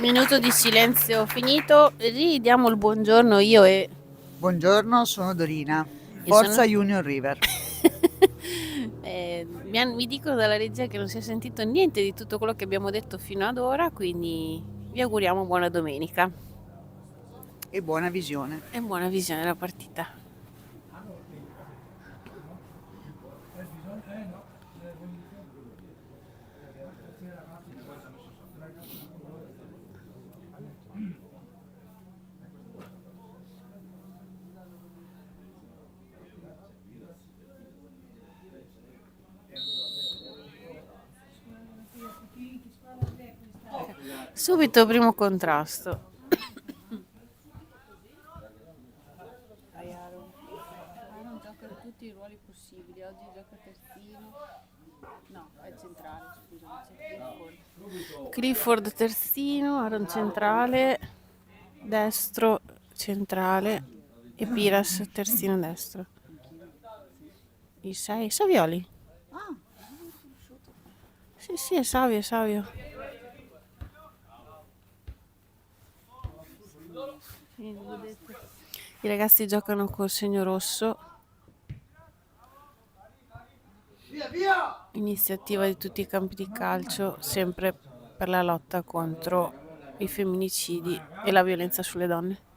Minuto di silenzio finito, ridiamo il buongiorno io e Buongiorno, sono Dorina. E Forza sono- Union River. mi dicono dalla regia che non si è sentito niente di tutto quello che abbiamo detto fino ad ora, quindi vi auguriamo buona domenica E buona visione. e buona visione della partita. Subito primo contrasto. Aaron gioca tutti i ruoli possibili, oggi gioca terzino, no, è centrale, scusa, c'è Clifford terzino, Aaron centrale, destro centrale e Piras terzino destro. I 6, Savioli? Sì, è Savio, è Savio. I ragazzi giocano col segno rosso. Iniziativa di tutti i campi di calcio, sempre per la lotta contro i femminicidi e la violenza sulle donne.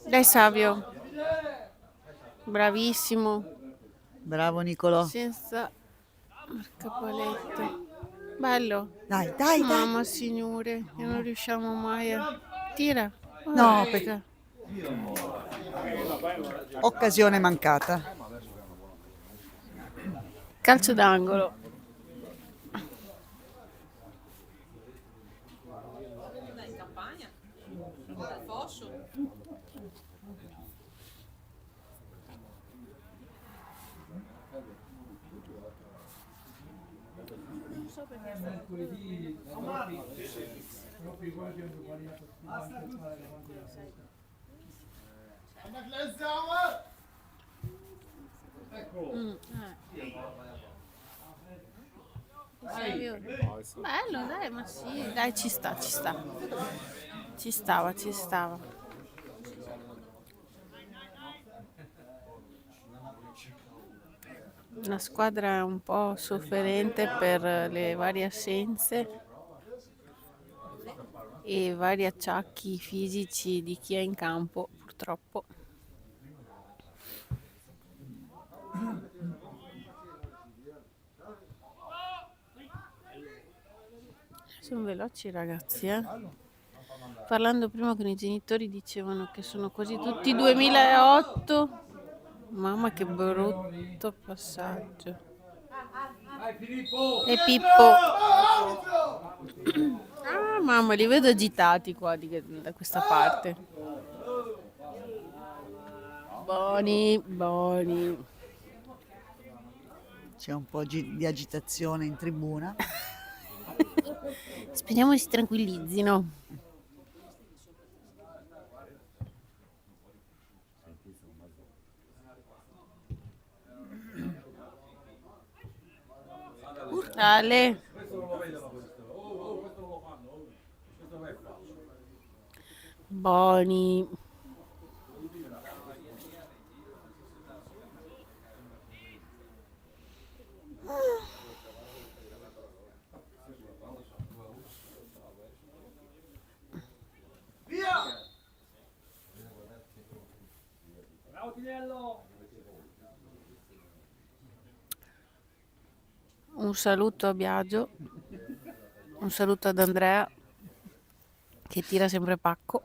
Dai Savio, bravissimo, Bravo Nicolò. senza marcapaletto. Bello. Dai. Mamma signore, che non riusciamo mai a... Tira. No, Porca. Occasione mancata. Calcio d'angolo. Savio. Bello, dai, ma sì, dai, ci sta. Ci stava. La squadra è un po' sofferente per le varie assenze e vari acciacchi fisici di chi è in campo, purtroppo. Sono veloci i ragazzi, eh? Parlando prima con i genitori dicevano che sono quasi tutti 2008. Mamma che brutto passaggio. E Pippo. Ah, mamma, li vedo agitati qua da questa parte. Buoni. C'è un po' di agitazione in tribuna. Speriamo si tranquillizzino. Ale. Buoni. Un saluto a Biagio, un saluto ad Andrea che tira sempre pacco.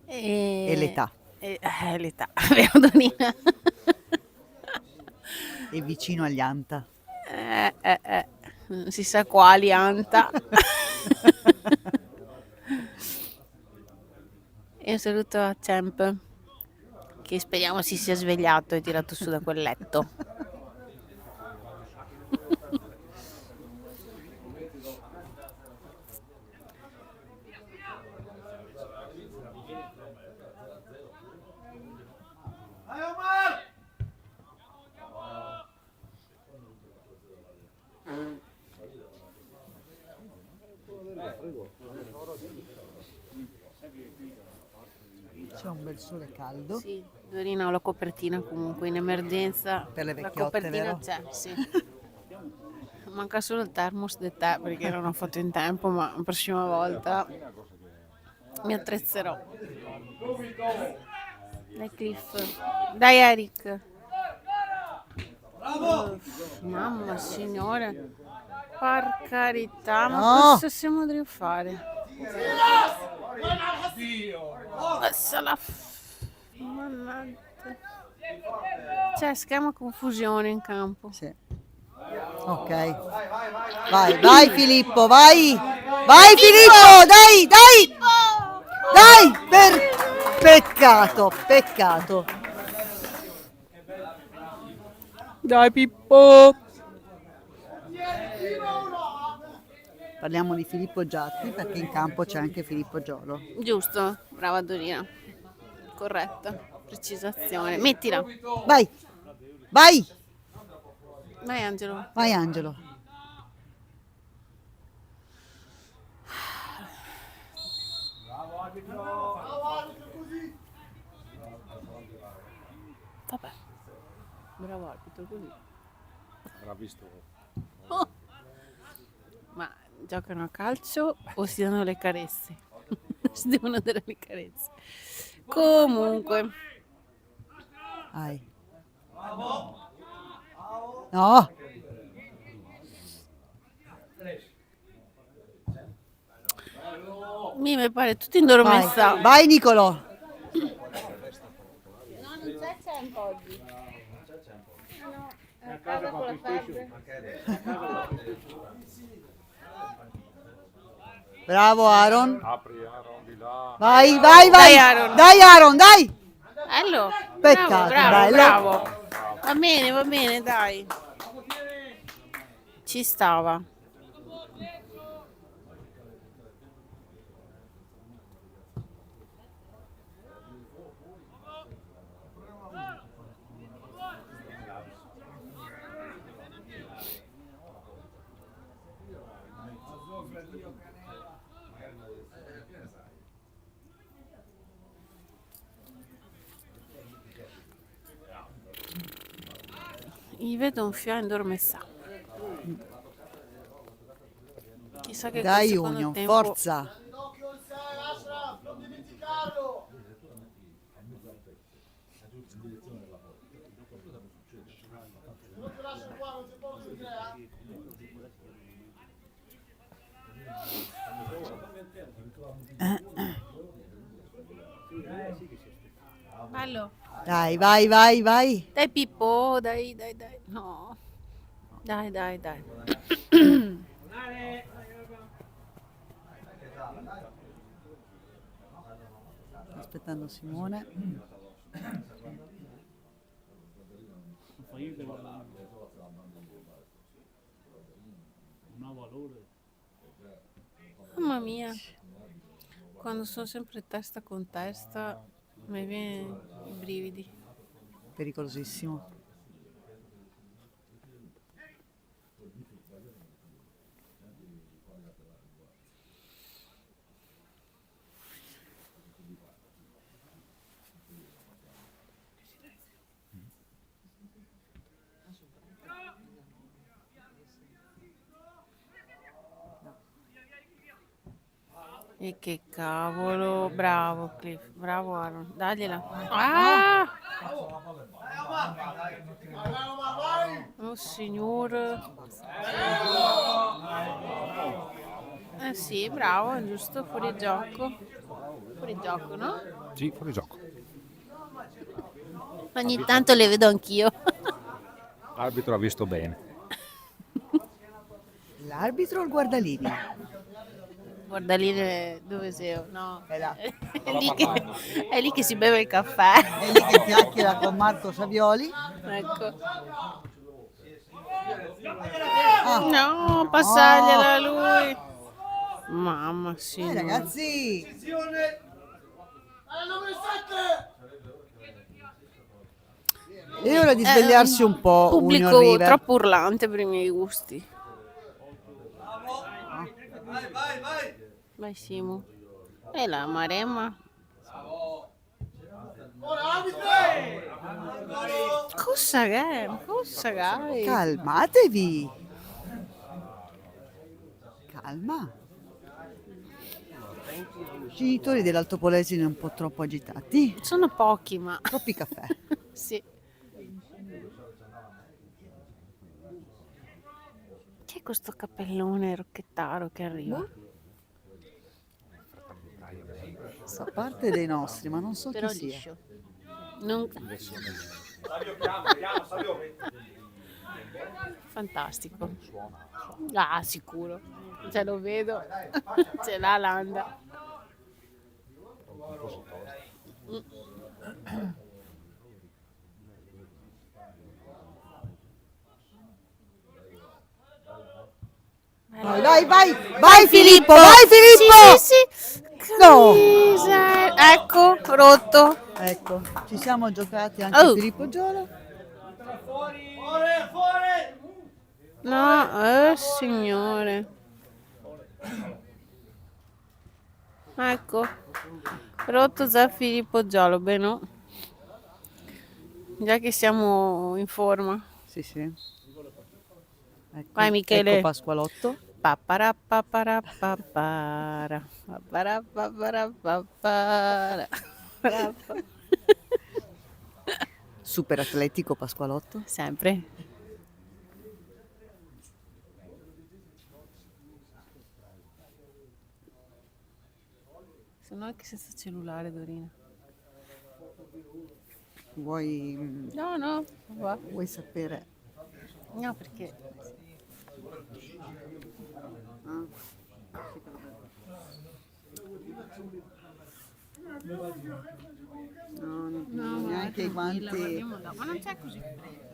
E l'età. L'età, vero Donina? E vicino agli Anta. Non si sa quali, Anta. E un saluto a Champ, che speriamo si sia svegliato e tirato su da quel letto. C'è un bel sole caldo. Sì, Dorina ho la copertina comunque, in emergenza. Per le La vecchiotte, copertina vero? c'è, sì. Manca solo il thermos del tè perché non ho fatto in tempo, ma la prossima volta mi attrezzerò. Dai Cliff. Dai Eric. Mamma signore. Per carità, ma No! cosa stiamo a fare? Mannaggia. C'è schema confusione in campo. Sì. Ok. Vai Filippo, vai! Vai Filippo, dai! Peccato. Dai Pippo. Parliamo di Filippo Giatti perché in campo c'è anche Filippo Giolo. Giusto, brava Dorina. Corretta, precisazione. Mettila. Vai! Vai Angelo. Vai Angelo. Vabbè. Bravo arbitro, così. Avrà visto. Ma giocano a calcio o si danno le carezze? Si devono dare le carezze. Comunque, Vai. No! mi pare tutto indormentato. Vai Nicolò. No, non c'è tempo oggi. No, è a casa con la febbre. Bravo Aaron. Apri Aaron di là. Vai. Dai, Aaron. Dai Aaron, dai! Bello. Peccato, bello. Bravo. Va bene, dai. Ci stava. Gli vedo un fiore indormessato. Chissà che Dai col secondo Union, tempo... forza. Bello. Dai, vai. Dai Pippo, dai. No. Dai. Aspettando Simone. Mamma mia. Quando sono sempre testa con testa, mi viene i brividi. Pericolosissimo. E che cavolo, bravo Cliff, bravo Aaron, dagliela. Ah! Oh signore. Sì, bravo, giusto, fuori gioco. Fuori gioco, no? Sì, fuori gioco. Ogni tanto le vedo anch'io. L'arbitro ha visto bene. L'arbitro o il guardalini? Guarda lì dove sei, no? È là. È lì che si beve il caffè. È lì che chiacchiera con Marco Savioli. Ecco. Ah, No, passargliela a lui. Mamma, sì. no. ragazzi, è ora di svegliarsi un po', Union Pubblico River. troppo urlante per i miei gusti. Vai Simo. E la Maremma. Cosa che? Cosa che? Calmatevi. Calma. I genitori dell'Alto Polesine un po' troppo agitati. Sono pochi, ma... Troppi caffè. Sì. Chi è questo cappellone rocchettaro che arriva? Fa parte dei nostri, ma non so Però chi sia. liscio. Non... Fantastico. Ah, sicuro. Ce lo vedo. Ce l'ha Landa. Vai, vai, vai, vai Filippo, vai Filippo! Sì, sì, sì. No. Camisa. Ecco, rotto. Ecco, ci siamo giocati anche Oh. Filippo Giolo. No, signore. Ecco, rotto già Filippo Giolo, beh no. Già che siamo in forma. Sì, sì. Ecco, Vai, Michele. Ecco Pasqualotto. Papara papara papara papara papara papara. Super atletico Pasqualotto. Sempre. Se no anche senza cellulare, Dorina. Vuoi, No, no, va. vuoi sapere? No, perché Ah, no, neanche i guanti. Ma non c'è così freddo.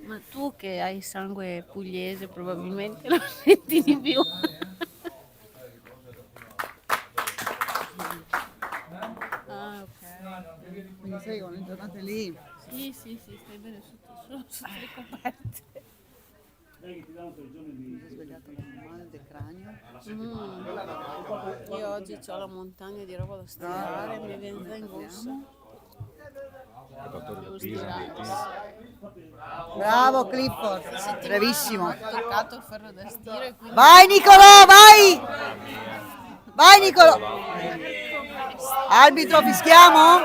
Ma tu che hai sangue pugliese probabilmente lo senti di più. Ah, ok. Quindi sai, quelle giornate lì. Sì, sì, sì, stai bene sotto le coperte. Mi sono svegliata con un mal del cranio. Io oggi ho la montagna di roba da stirare, mi viene già in gossa. Devo stirare. Bravo Clifford, bravissimo. Ho toccato il ferro da stiro e quindi Vai Nicolò, vai! Vai Nicolò! Arbitro, fischiamo?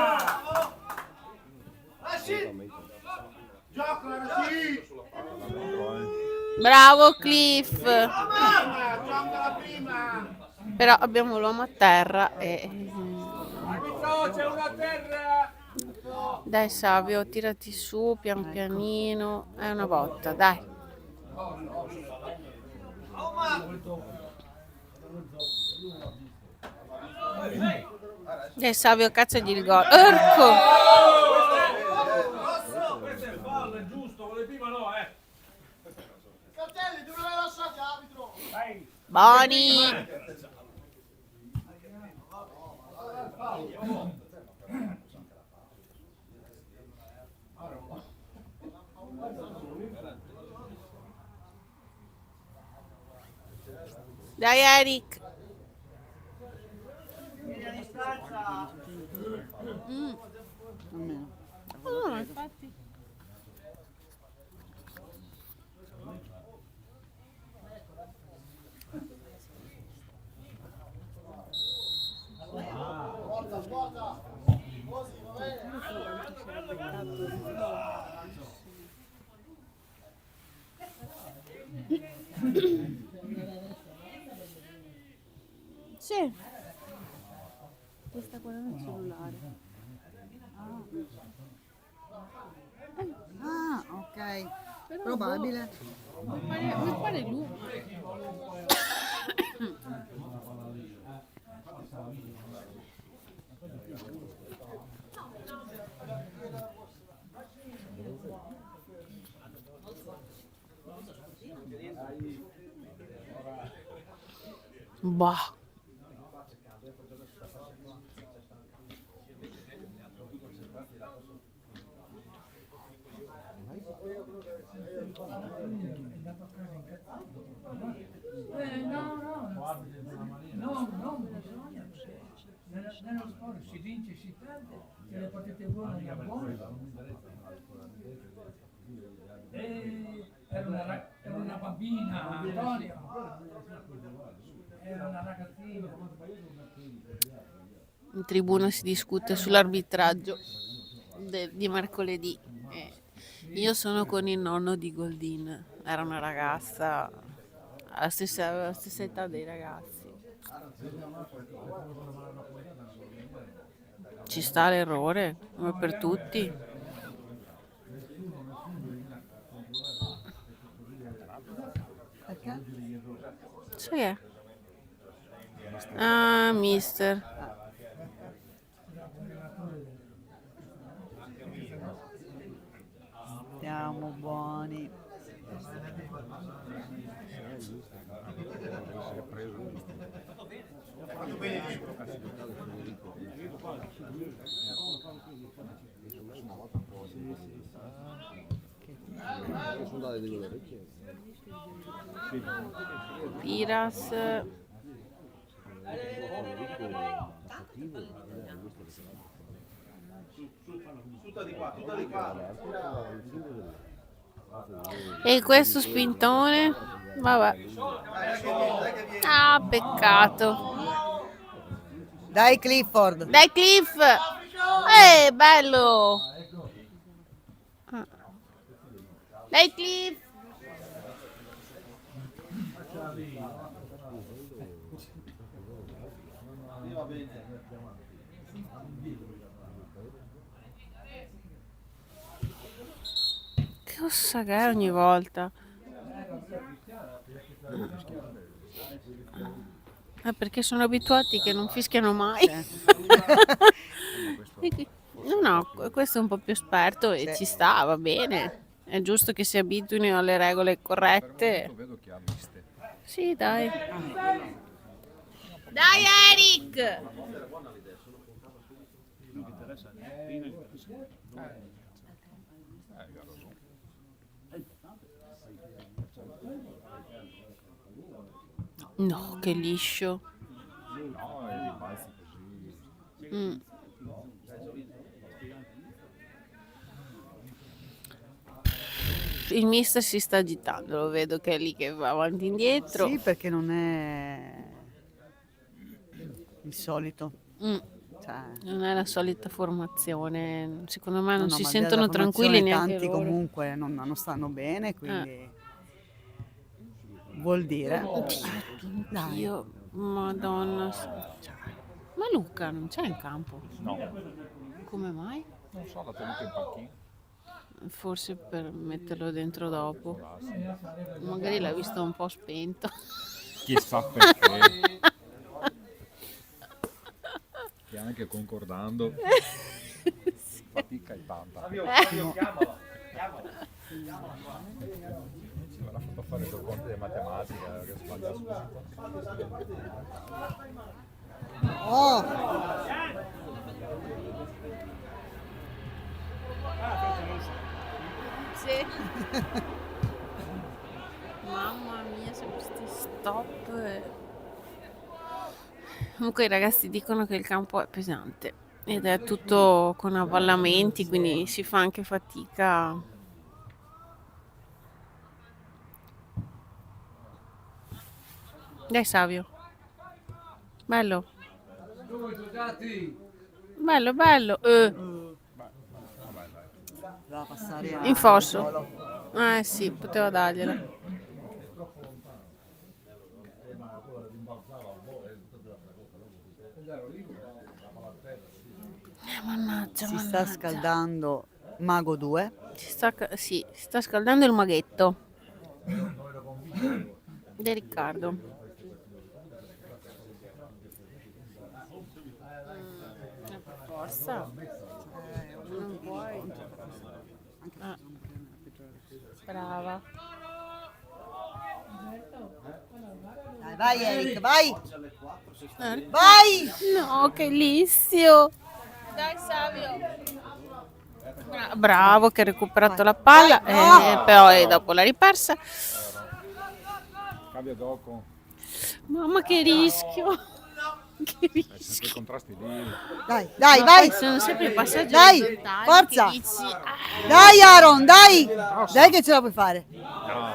bravo Cliff! Però abbiamo l'uomo a terra e... Dai Savio, tirati su pian pianino, è una botta, dai. Dai Savio, cacciagli il gol. Orco! Questo è fallo, è giusto, quello di prima no, Fratelli, dove l'hai lasciato arbitro? Boni! Dai Eric! Almeno. Infatti. Sì. Questa guardando il cellulare. Ah, ok. Però, Probabile. boh, mi pare lui. Bah. Non bisogna. Nello sport si vince, si perde, e le partite buone le buone. Era una bambina, Antonio. Era una ragazzina. In tribuna si discute sull'arbitraggio di mercoledì. Io sono con il nonno di Goldin, era una ragazza aveva la stessa età dei ragazzi. Ci sta l'errore, come per tutti. Perché? Sai che è? Ah, mister. Siamo buoni. Piras. E questo spintone? Vabbè. Ah, peccato. Dai Clifford. Dai Cliff! Bello! Ah. Dai Cliff! Che ossa che è ogni volta? Perché sono abituati che non fischiano mai. No, no, questo è un po' più esperto e Sì. ci sta, va bene. È giusto che si abituino alle regole corrette. Vedo che ha viste. Sì, dai. Dai, Eric! No, che liscio. No, e rimbalzi così. Mm. Il mister si sta agitando, lo vedo che è lì che va avanti e indietro. Sì, perché non è il solito. Mm. Cioè, Non è la solita formazione, secondo me non no, si ma al di là sentono della tranquilli formazione, neanche tanti loro. comunque non stanno bene, quindi vuol dire. Dai. Dio, madonna. Ma Luca non c'è in campo? No, Come mai? non so, l'ha tenuto in panchina. Forse per metterlo dentro dopo. Magari l'ha visto un po' spento. Chissà perché. Che anche concordando fatica e tanta. Ci avrà fatto fare due conti di matematica che sbaglia su. Oh, Sì. Mamma mia, se questi stop. Comunque i ragazzi dicono che il campo è pesante ed è tutto con avvallamenti, quindi si fa anche fatica. Dai Savio. Bello. Bello, bello. doveva passare In fosso. Sì, poteva dargliela. Mannaggia, Si sta mannaggia. scaldando Mago 2 Sì, si sta scaldando il maghetto di Riccardo. Per forza. Non puoi. Ah, brava. Dai, vai Eric, vai! Eh, Vai! No, che lissio. Dai Savio. Bravo che ha recuperato la palla, Dai, no! però dopo l'ha ripersa. Cambia dopo. Mamma che rischio. Che Sempre i rischio. contrasti lì. Dai, dai, No, vai! poi sono sempre i passaggi Dai, orizzontali forza! che dici, ah, Dai Aaron, dai! Dai che ce la puoi fare. No,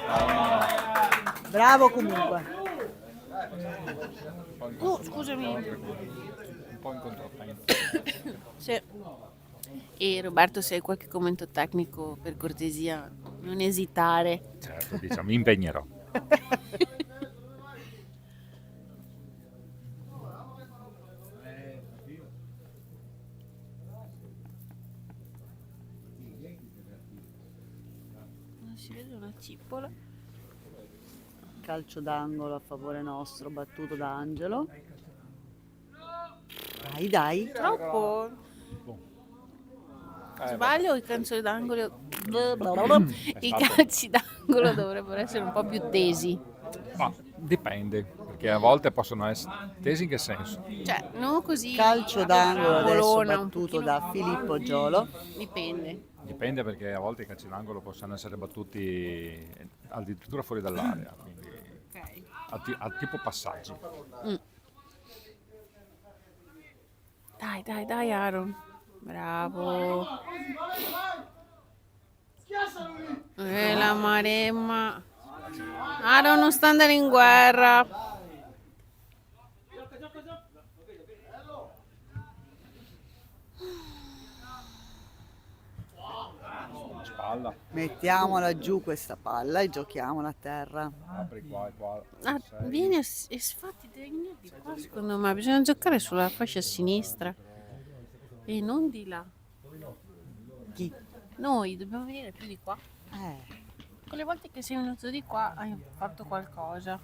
Bravo comunque. scusami. un po' in controtempo. Sì. E Roberto, se hai qualche commento tecnico, per cortesia, non esitare. Certo, diciamo, mi impegnerò. Non si vede una cippola. Calcio d'angolo a favore nostro, battuto da Angelo. Dai, dai. Troppo. Sbaglio, i calci d'angolo. I calci d'angolo dovrebbero essere un po' più tesi. Ma dipende, perché a volte possono essere tesi in che senso? Cioè, non così. Calcio d'angolo adesso Bologna, un battuto pochino. da Filippo Giolo. Dipende. Dipende perché a volte i calci d'angolo possono essere battuti addirittura fuori dall'area, quindi Ok. a tipo passaggi. Dai, Aaron. Bravo. La Maremma. Aaron non sta andando in guerra. Spalla, Mettiamola giù questa palla e giochiamola a terra. apri qua e qua. Ah, sei. vieni e sfatti, devi venire di qua, secondo me. Bisogna giocare sulla fascia sinistra e non di là. Chi? Noi dobbiamo venire più di qua. Eh, Quelle volte che sei venuto di qua hai fatto qualcosa.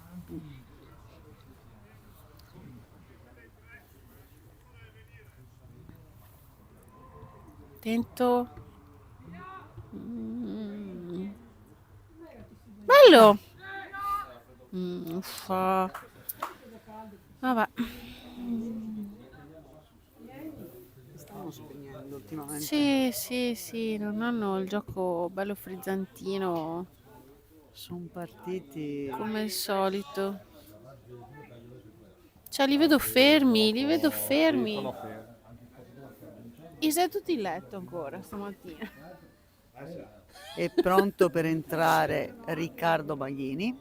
Attento. Bello. Uffa. Vabbè. stanno spegnendo ultimamente. Sì, non hanno il gioco bello frizzantino Sono partiti. come il solito. Cioè, li vedo fermi. Sono fermi. E sei tutti in letto ancora stamattina. È pronto per entrare Riccardo Baglini.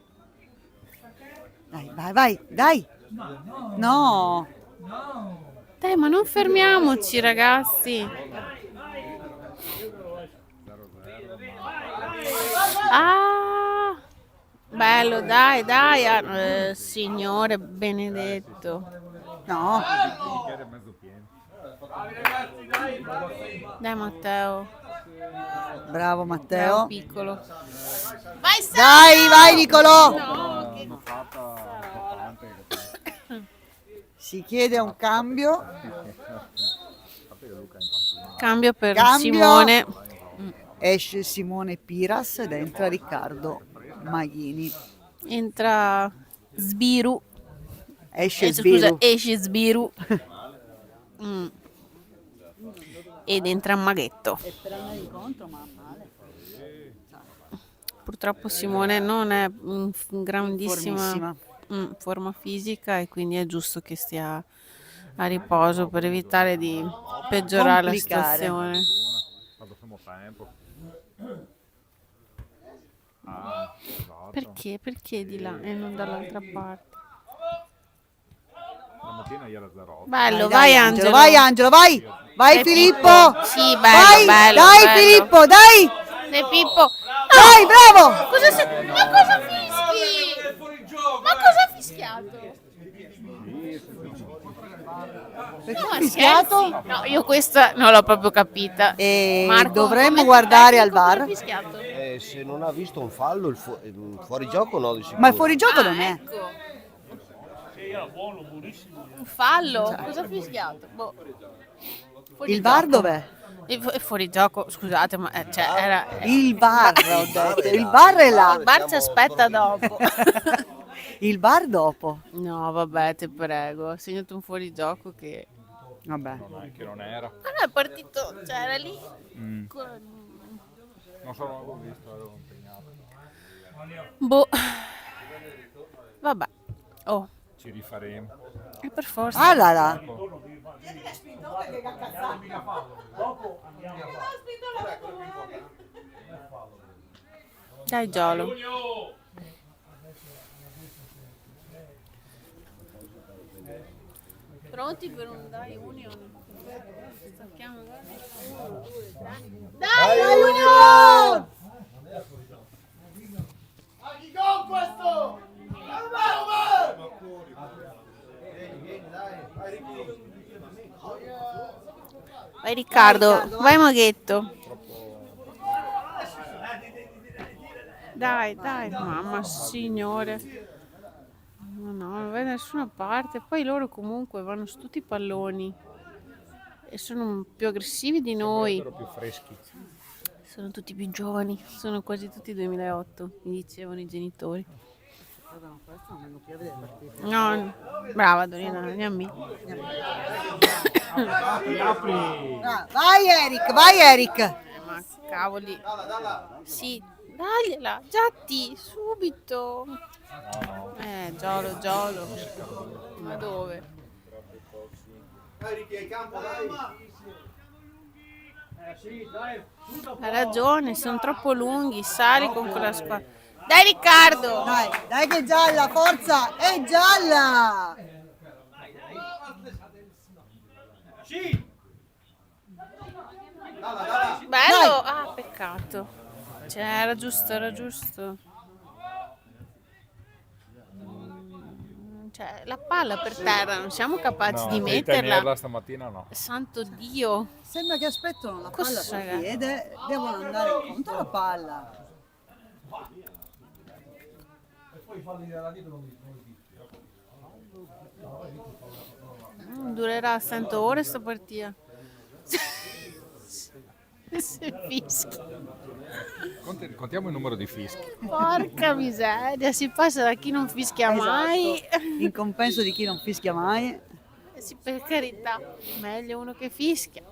Dai, vai, vai, dai! No! Dai, ma non fermiamoci, ragazzi. Ah, bello, dai, Signore benedetto. No! Bicchiere mezzo pieno. Dai, Matteo, Bravo bravo Matteo. piccolo. Vai, Dai, vai Nicolò! No, che L'hanno fatta importante. Si chiede un cambio. Sapete che Luca è in panchina. cambio per Cambio. Simone. Esce Simone Piras ed entra Riccardo Maglini. Entra Sbiru. Esce Scusa, Sbiru. esce Sbiru. Mm. Ed entra Maghetto. E per andare incontro, ma male. Purtroppo Simone non è in grandissima Formissima. forma fisica e quindi è giusto che stia a riposo per evitare di peggiorare la Complicare. situazione. Quando fermo tempo. Ah, esatto. Perché di là e non dall'altra parte? La mattina era 0. Bello, Dai, vai dai, Angelo. vai Angelo, vai! Vai Dai, Filippo! Sì, bello, Vai! bello, Dai bello. Filippo, dai! Dai Pippo. Dai, bravo! Ma cosa fischi? Ma cosa ha fischiato? Perché Ma ha fischiato? scherzi? No, io questa non l'ho proprio capita. E Marco, dovremmo come guardare al tecnico, cosa VAR. ha fischiato? Se non ha visto un fallo, fuori gioco no di sicuro. Ma il fuorigioco non è. Ecco. Un fallo? Cosa ha fischiato? Boh. Fuori Il VAR gioco. dov'è? È fuori gioco, scusate, ma cioè, era... Il VAR, ho detto. è Il là. VAR è là. Il bar ci aspetta dopo. Il VAR dopo. No, vabbè, ti prego, ha segnato un fuorigioco che... Vabbè. Che non era. Ma no, è partito, cioè era lì... con- Non so, non l'avevo visto, ero impegnato. Boh. Vabbè. Oh, Ci rifaremo. è per forza. Ah là là. Dai, Giolo. Pronti per un Dai Union? Stacchiamo, guarda. 1, 2, 3. Dai Union! Vai Riccardo, vai Maghetto. Dai, dai, mamma signore. Ma no, non vai da nessuna parte. Poi loro comunque vanno su tutti i palloni e sono più aggressivi di noi. Sono più freschi. Sono tutti più giovani, sono quasi tutti 2008, mi dicevano i genitori. No, brava Dorina, Gnammi. Ah, vai Eric, vai Eric. Ma cavoli. Sì, dagliela, Giatti, subito. Giolo, Giolo. Ma dove? Ha ragione, sono troppo lunghi, sali con quella squadra. Dai Riccardo! Dai che è gialla, forza, è gialla. Bello! Ah, peccato. Cioè, era giusto, era giusto. Cioè, la palla per terra, non siamo capaci di metterla. tenerla stamattina no. Santo Dio. Sembra che aspettano la palla Cosa sul raga? piede, devono andare contro la palla. Durerà 100 ore sta partita. Se fischi. Contiamo il numero di fischi. Porca miseria, si passa da chi non fischia mai. In compenso di chi non fischia mai. Sì, per carità, meglio uno che fischia.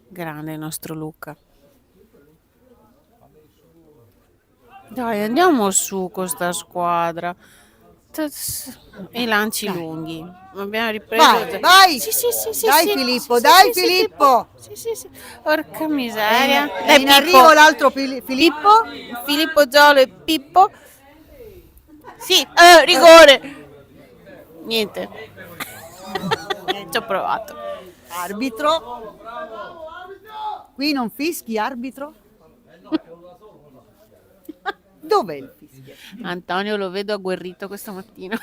Grande il nostro Luca. Dai, andiamo su con sta squadra. E lanci lunghi. Abbiamo ripreso. Vai, vai! Sì, sì, sì, sì, Dai sì. Filippo, Sì, dai sì, sì, Filippo! Sì, sì, sì. Porca miseria. È Dai, in Pippo. arrivo l'altro Filippo. Filippo Giolo e Pippo. Sì, rigore. Niente. Ci ho provato. Arbitro. Qui non fischi, arbitro? Dov'è il fischio? Antonio lo vedo agguerrito questa mattina.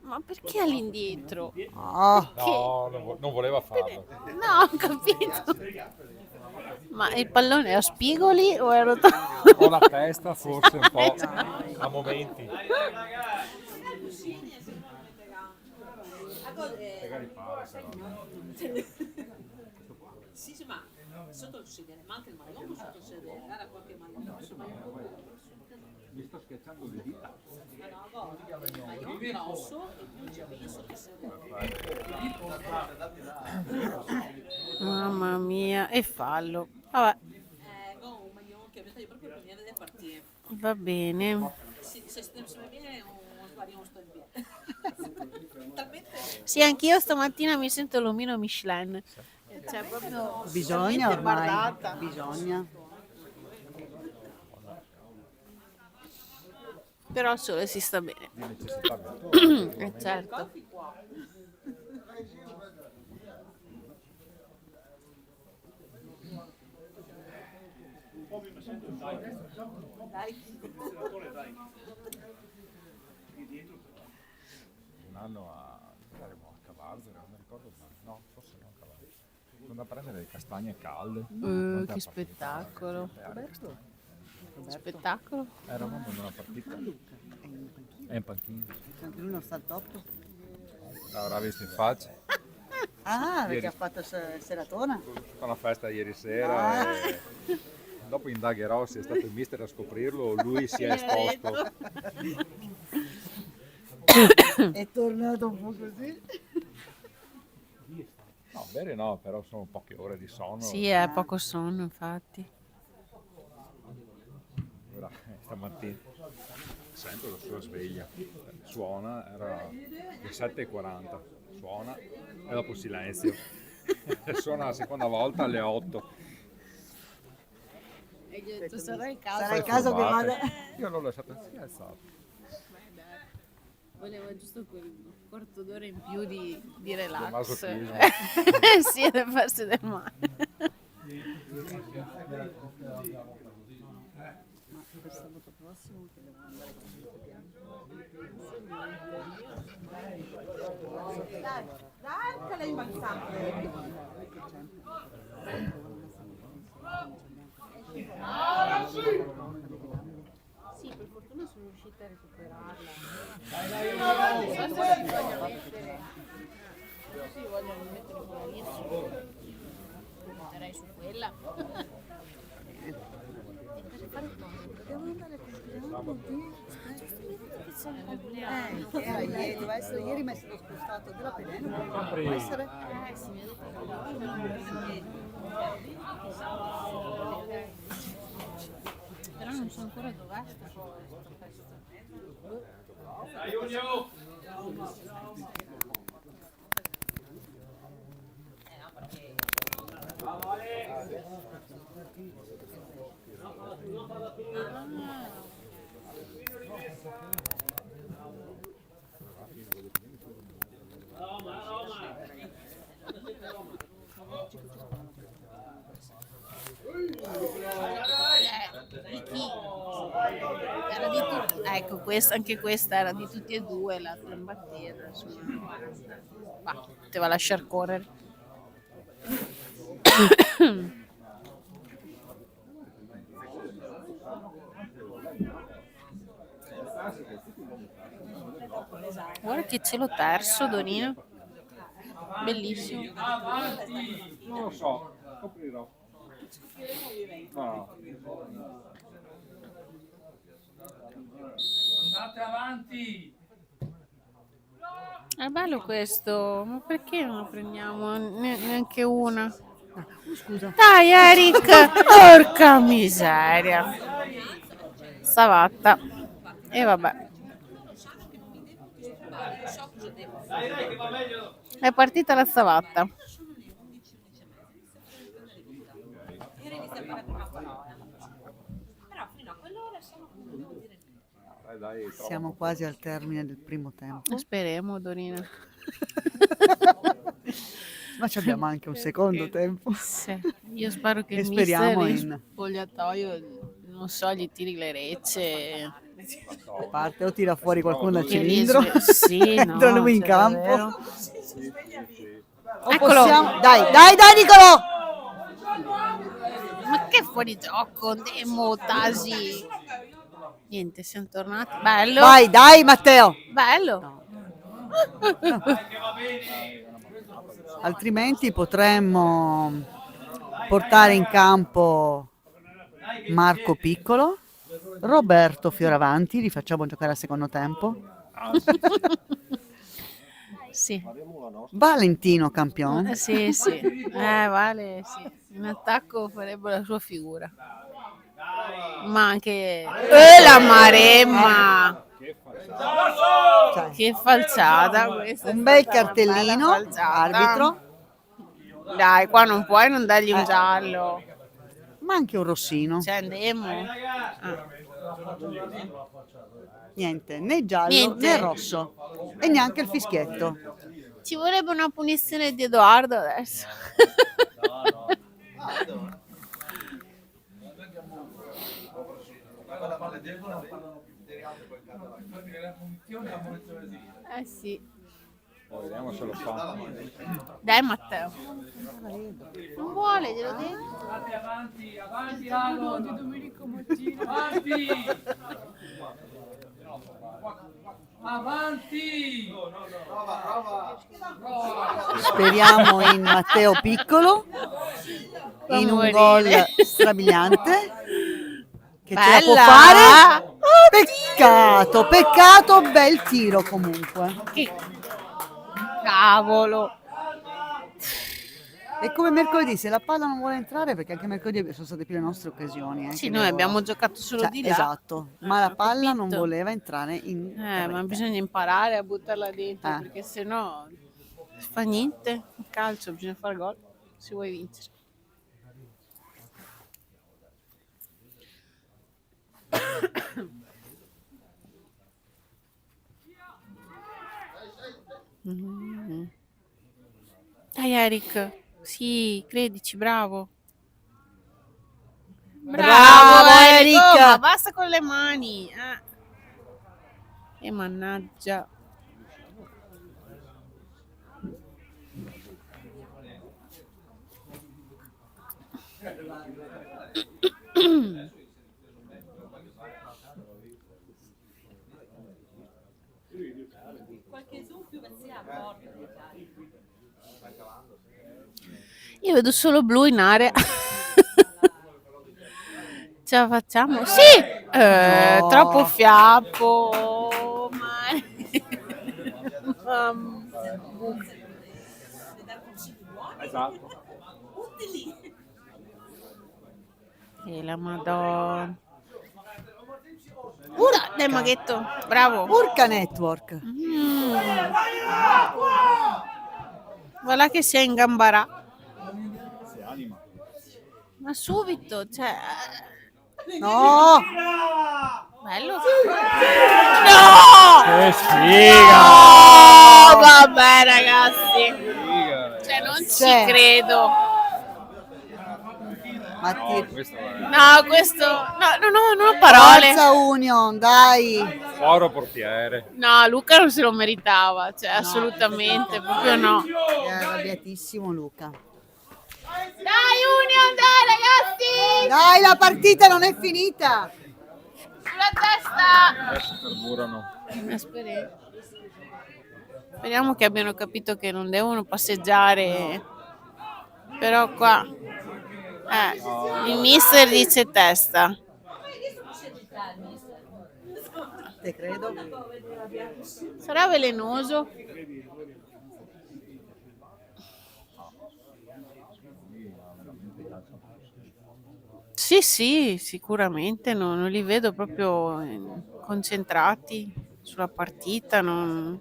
Ma perché all'indietro? Ah, No, non voleva farlo. No, ho capito. Ma il pallone è a spigoli o è rotondo? Ho la testa forse un po' a momenti. Magari pare, però. Sì, sì, ma sotto il sedere, ma anche il maglione sotto il sedere, era qualche maglione. Mi sto schiacciando le dita. Il maglione grosso e più giavino sotto il sedere. Mamma mia, e fallo. Vabbè, Con un maglione che avete proprio per venire da partire. va bene. Se viene un sbaglio sto in Talmente Sì, anch'io stamattina mi sento l'omino Michelin. Cioè, proprio bisogna veramente ormai, bardata. bisogna. Però solo si sta bene. di necessità virtuale. Certo. Un anno andremo a Cavarzere, non mi ricordo bene. No, forse non a Cavarzere. Sono a prendere le castagne calde. Quante Che ha spettacolo. partito? Spettacolo. Eravamo in una partita. È in panchina. Anche lui non sta al top. L'avrà visto in faccia. Ah, perché Ieri. ha fatto seratona. Tutta una festa ieri sera e dopo indagherò se è stato il mister a scoprirlo o lui si è esposto. È tornato un po' così. No, bene no, però sono poche ore di sonno. Sì, è poco sonno, infatti. Ora, stamattina sento la sua sveglia, suona, era le 7:40, suona e dopo silenzio. E suona la seconda volta alle 8. E gli ho detto, sarà il Sarà il caso che vada. Io l'ho lasciato si è alzato. Voleva giusto quel quarto d'ora in più di relax. masochismo. Sì, da farsi del male. Per sabato prossimo che devo andare con Sì, per fortuna sono riuscita a recuperarla. Sì, vogliono mettere quella lì su. Metterei su quella. Devo andare che era ieri, doveva essere ieri, ma è stato spostato della Penelope. Può essere? Sì, mi ha detto però non so ancora dov'è sto festa. Di chi? Era di ecco, anche questa era di tutti e due, la trombattiera, insomma. Ma poteva lasciar correre. Guarda che cielo terso, Donino. Bellissimo. Non lo so, scoprirò. No. Andate avanti! È bello questo, ma perché non ne prendiamo neanche una? Scusa. Dai Eric, porca miseria. Savatta. E vabbè. È partita la savatta. Dai, Siamo quasi al termine del primo tempo. Speriamo, Dorina. Ma ci abbiamo anche un secondo tempo. Sì. Io spero che E il mister speriamo in in- spogliatoio, non so, gli tiri le recce. A parte o tira fuori qualcuno dal Che gli cilindro. sì, no, entra lui in cioè, campo. davvero. O Eccolo. possiamo- Dai, Nicolò! Ma che fuori gioco, Demo, Tasi. Niente, siamo tornati. Bello. Vai, dai Matteo! Bello. Altrimenti potremmo portare in campo Marco Piccolo, Roberto Fioravanti, li facciamo giocare al secondo tempo, Sì. Valentino Campion, Sì, sì. Vale, sì. In attacco farebbe la sua figura. Ma anche la Maremma. cioè, Che falciata questa. un bel È stata una cartellino, bella falciata. arbitro. Dai, qua non puoi non dargli un giallo. Ma anche un rossino. Cioè, andiamo. Niente, né giallo Niente. né rosso. E neanche il fischietto. Ci vorrebbe una punizione di Edoardo adesso. Eh sì. Vediamo se lo fa. Dai Matteo. Non vuole, glielo dico. Andate avanti, avanti, Aaron. Avanti. Avanti. Speriamo in Matteo Piccolo, in un morire. gol strabiliante che ce la può Bella. fare. Peccato, bel tiro comunque. Che cavolo. E come mercoledì, se la palla non vuole entrare, perché anche mercoledì sono state più le nostre occasioni. Sì, che noi le- abbiamo giocato solo Cioè, di là. esatto, ma la Ho palla non capito. voleva entrare in Ma rete. bisogna imparare a buttarla dentro, Eh. perché sennò non si fa niente. Il calcio bisogna fare gol se vuoi vincere. Mm. Dai Eric, sì, credici, bravo. Bravo, Eric, Eric! oh, ma basta con le mani. E mannaggia. Io vedo solo blu in area. Ce la facciamo? Sì! No. Troppo fiappo. Mamma. Esatto. E la madonna. Dai maghetto, bravo. Urca Network. Va là che sei in gambarà. Si anima. Ma subito, cioè. No! Bello. No! Che sfiga! Oh, vabbè ragazzi. Sfiga. Cioè non C'è. ci credo. Ma No, ti... questo è No, questo. No, non ho parole. Forza Union, dai! foro portiere. No, Luca non se lo meritava, cioè assolutamente, proprio no. È arrabbiatissimo Luca. Dai Union, dai ragazzi! Dai, la partita non è finita! Sulla testa! Adesso carburano. Speriamo che abbiano capito che non devono passeggiare. Però qua il mister dice testa. Te credo. Sarà velenoso? Sì, sicuramente non li vedo proprio concentrati sulla partita. Dai,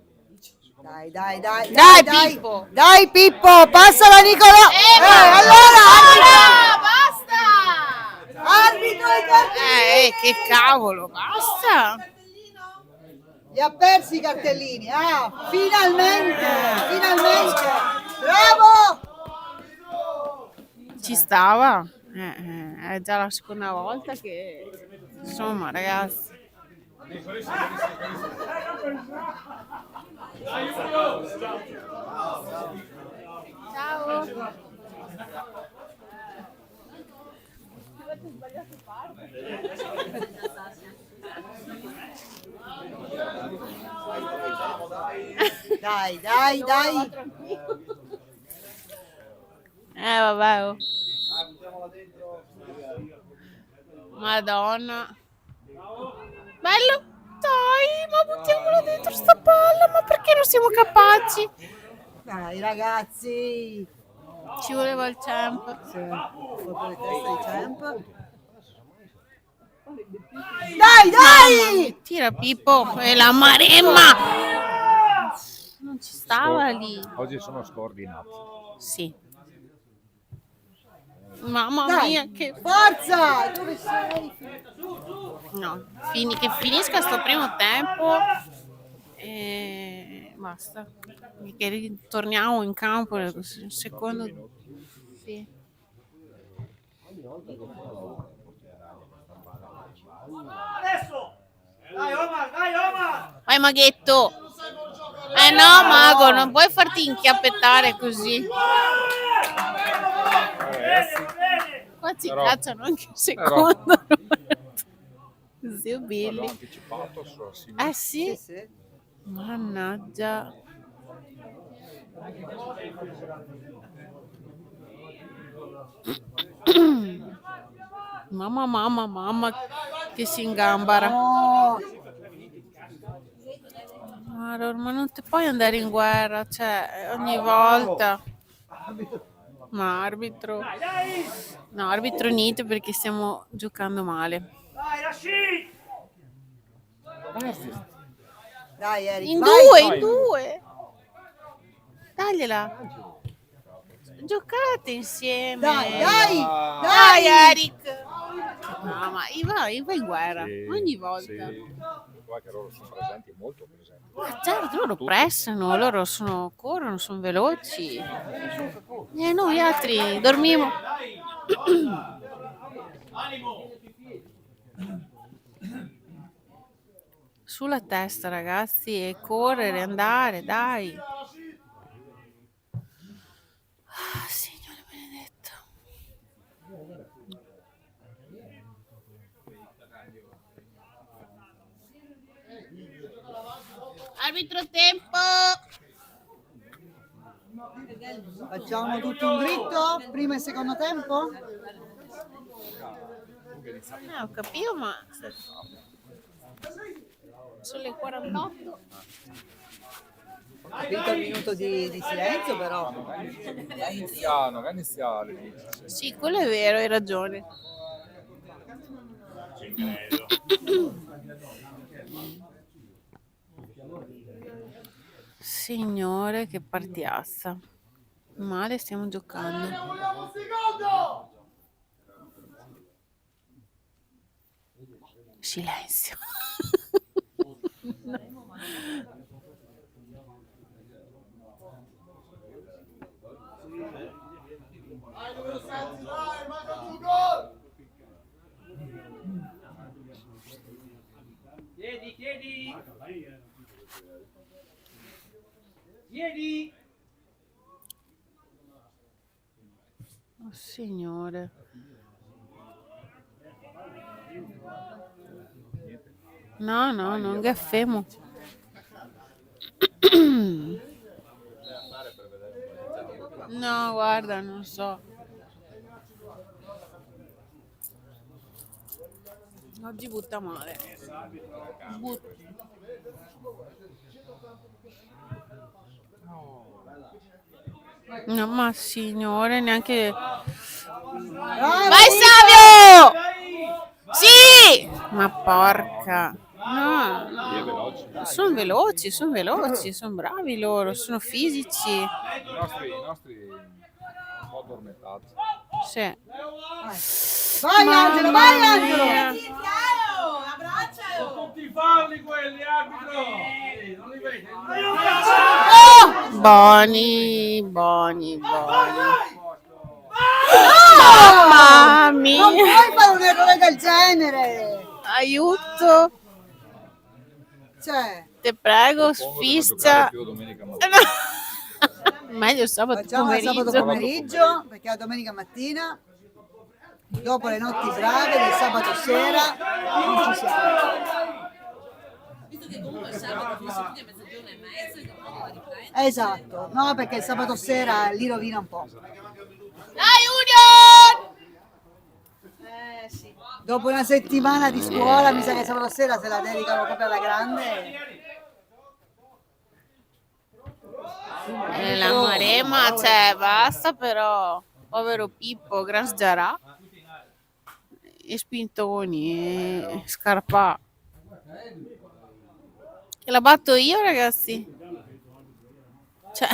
Pippo! Dai Pippo, passala Nicolò! Allora! Basta! Arbitro ai cartellini! Che cavolo, basta! Li ha persi i cartellini, finalmente! Bravo! Ci stava? È già la seconda volta che... Insomma, ragazzi. Ciao! Dai! Vabbè. Oh. Madonna. Bello. Dai, ma buttiamolo dentro sta palla, ma perché non siamo capaci? Dai ragazzi! Ci voleva il champ. Sì, sopra le teste di Champ. Dai! Tira Pippo. E la Maremma. Non ci stava lì. Oggi sono scordinati. Sì. Mamma Dai, mia, che... forza! Dove sei? No, che finisca sto primo tempo e basta. Che ritorniamo in campo nel secondo. Sì. Vai Maghetto! No, Mago, non puoi farti inchiappettare così. Qua ci Però- cacciano anche un secondo. Zio L'ho Billy. anticipato sulla sinistra. Sì. Sì. Mannaggia. Mamma che si ingambara. No, Ma non ti puoi andare in guerra, cioè, ogni volta. Ma arbitro. No, arbitro niente perché stiamo giocando male. dai Eric, In vai. due, in due. Dagliela. Giocate insieme. Dai, Dai, Eric. No, ma va in guerra Sì, ogni volta. sì. Guarda che loro sono presenti, molto presenti. Ma certo, loro pressano, loro corrono, sono veloci. E noi altri dormiamo. Sulla testa, ragazzi, e correre, andare, dai. Signore benedetto. Arbitro tempo. Facciamo tutto un dritto, primo e secondo tempo? Ho capito, ma sono le 48. Capito il minuto di silenzio però. Veneziano, veneziale. Sì, quello è vero, hai ragione. Signore, che partiazza. Male stiamo giocando. Silenzio. Chiedi. Chiedi. Oh, signore. No, non gaffemo. No, guarda, non so. Oggi butta male. No, ma signore, neanche... Vai Savio! Sì! Ma porca. No, sono veloci, sono bravi loro, sono fisici. I nostri un po' addormentati. Sì. Vai Angelo, vai Angelo! Tutti i falli quelli, arbitro. Non li vedi? Boni. Mamma Non mia! puoi fare un errore del genere! Aiuto! Cioè, Te prego, Suppongo che non giocare sfiscia. più domenica mattina. Meglio sabato facciamo il sabato pomeriggio. pomeriggio, perché la domenica mattina, dopo le notti brave del sabato sera, non ci siamo. Visto che comunque sabato finisce tutti a mezzogiorno e mezzo e dopo devo riprendere. Esatto, no perché il sabato sera li rovina un po'. Dai Union! Sì. Dopo una settimana di scuola mi sa che sabato sera se la dedicano proprio alla grande. La Marema, cioè, basta però. Povero Pippo, gran sgarà. E spintoni, e scarpa. E la batto io, ragazzi. Cioè,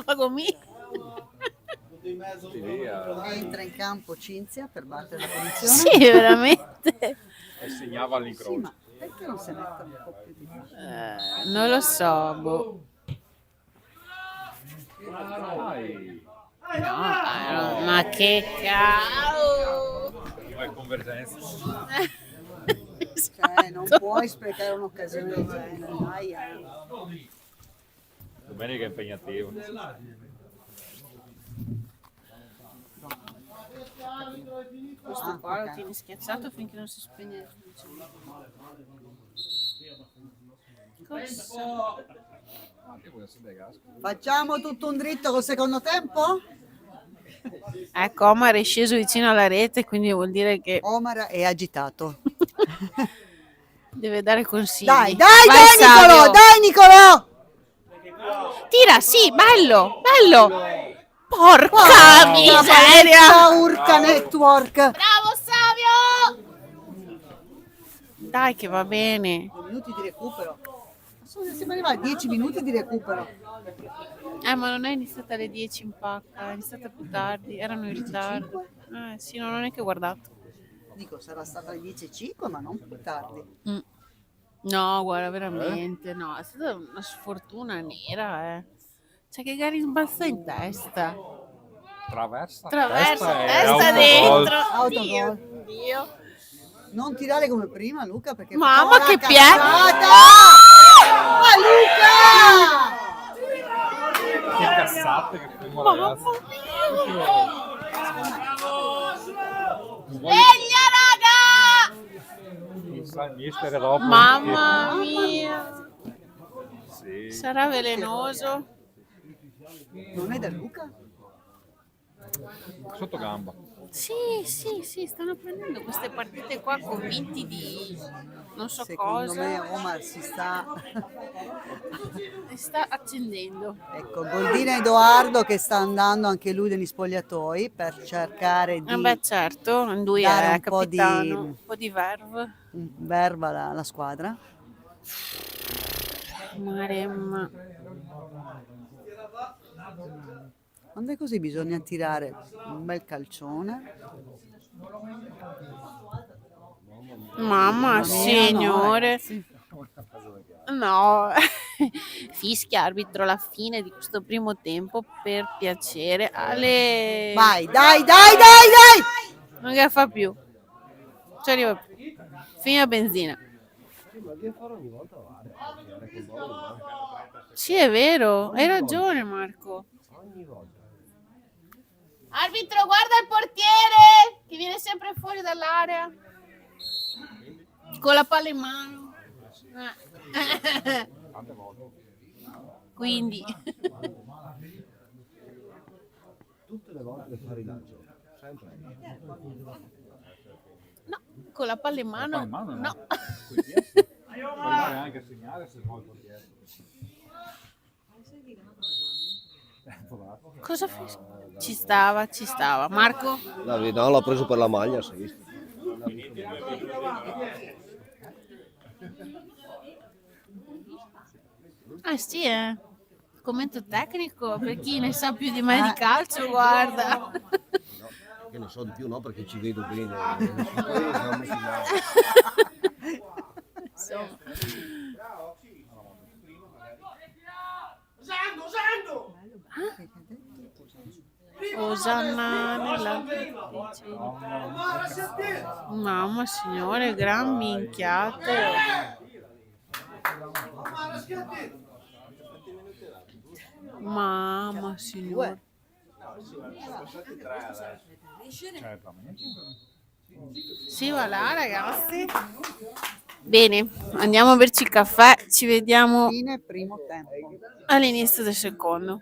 pago mio. tutti lì Entra in campo Cinzia per battere la punizione. Sì, veramente. e segnava Sì, all'incrocio. ma perché non se mettono un po' più di Non lo so, boh. Dai, Ma che cavolo! vai convergenza. Cioè, non Esatto. puoi sprecare un'occasione del genere, dai. Domenica è impegnativo. Questo qua lo tieni schiacciato finché non si spegne il luce. Cosa? Facciamo tutto un dritto col secondo tempo? Ecco, Omar è sceso vicino alla rete, quindi vuol dire che Omar è agitato. deve dare consigli. Dai, Vai, Nicolò, Savio. dai Nicolò! Tira, sì, bello, bello. Porca Porca miseria. paletta, Urca Network! Bravo Savio. Dai che va bene. 2 minuti di recupero. Siamo arrivati a 10 minuti di recupero. Ma non è iniziata alle 10 in pacca, è iniziata più tardi, erano in ritardo. Sì, no, non è che ho guardato. Dico, sarà stata alle 10:05, ma non più tardi. No, guarda, veramente, no, è stata una sfortuna nera, Cioè che Gary sbalza in testa. Traversa Testa e dentro. Autogol. Dio. Non tirare come prima, Luca, perché Mamma facciamo che la piede! cazzata! Ma Luca! Che cazzate che fumo, ragazzi. Sveglia, raga! Chissà il mister dopo. Mamma mia. Sì. Sarà velenoso? Non è da Luca? Sotto gamba. Sì, stanno prendendo queste partite qua convinti di non so Secondo me cosa. Omar si sta... E sta accendendo. Ecco, Goldina Edoardo che sta andando anche lui negli spogliatoi per cercare di Beh, certo, lui dare è un po' capitano, di un po' di verve. verba alla squadra. Maremma. Quando è così bisogna tirare un bel calcione. Mamma, signore. Ragazzi. No, fischia arbitro la fine di questo primo tempo per piacere. Ale, Vai, dai! non che fa più. Ci arriva più. Fine la benzina. Sì, è vero, hai ragione Marco. Arbitro, guarda il portiere che viene sempre fuori dall'area con la palla in mano. Quindi Tutte le volte che fa rilancio, sempre. no, con la palla in mano, Poi in mano no. Puoi andare anche a segnare se vuoi il portiere. Cosa fai? Ci stava. Marco? No, l'ho preso per la maglia, si è visto. Ah sì, commento tecnico per chi ne sa più di me di calcio, guarda. Che ne so di più, no, perché ci vedo bene. Poi siamo messi là. Insomma. Osanna nella... Mamma signore, gran minchiate. Mamma signore. Certamente. Si va là ragazzi. Bene, andiamo a berci il caffè, ci vediamo Fine primo tempo. all'inizio del secondo.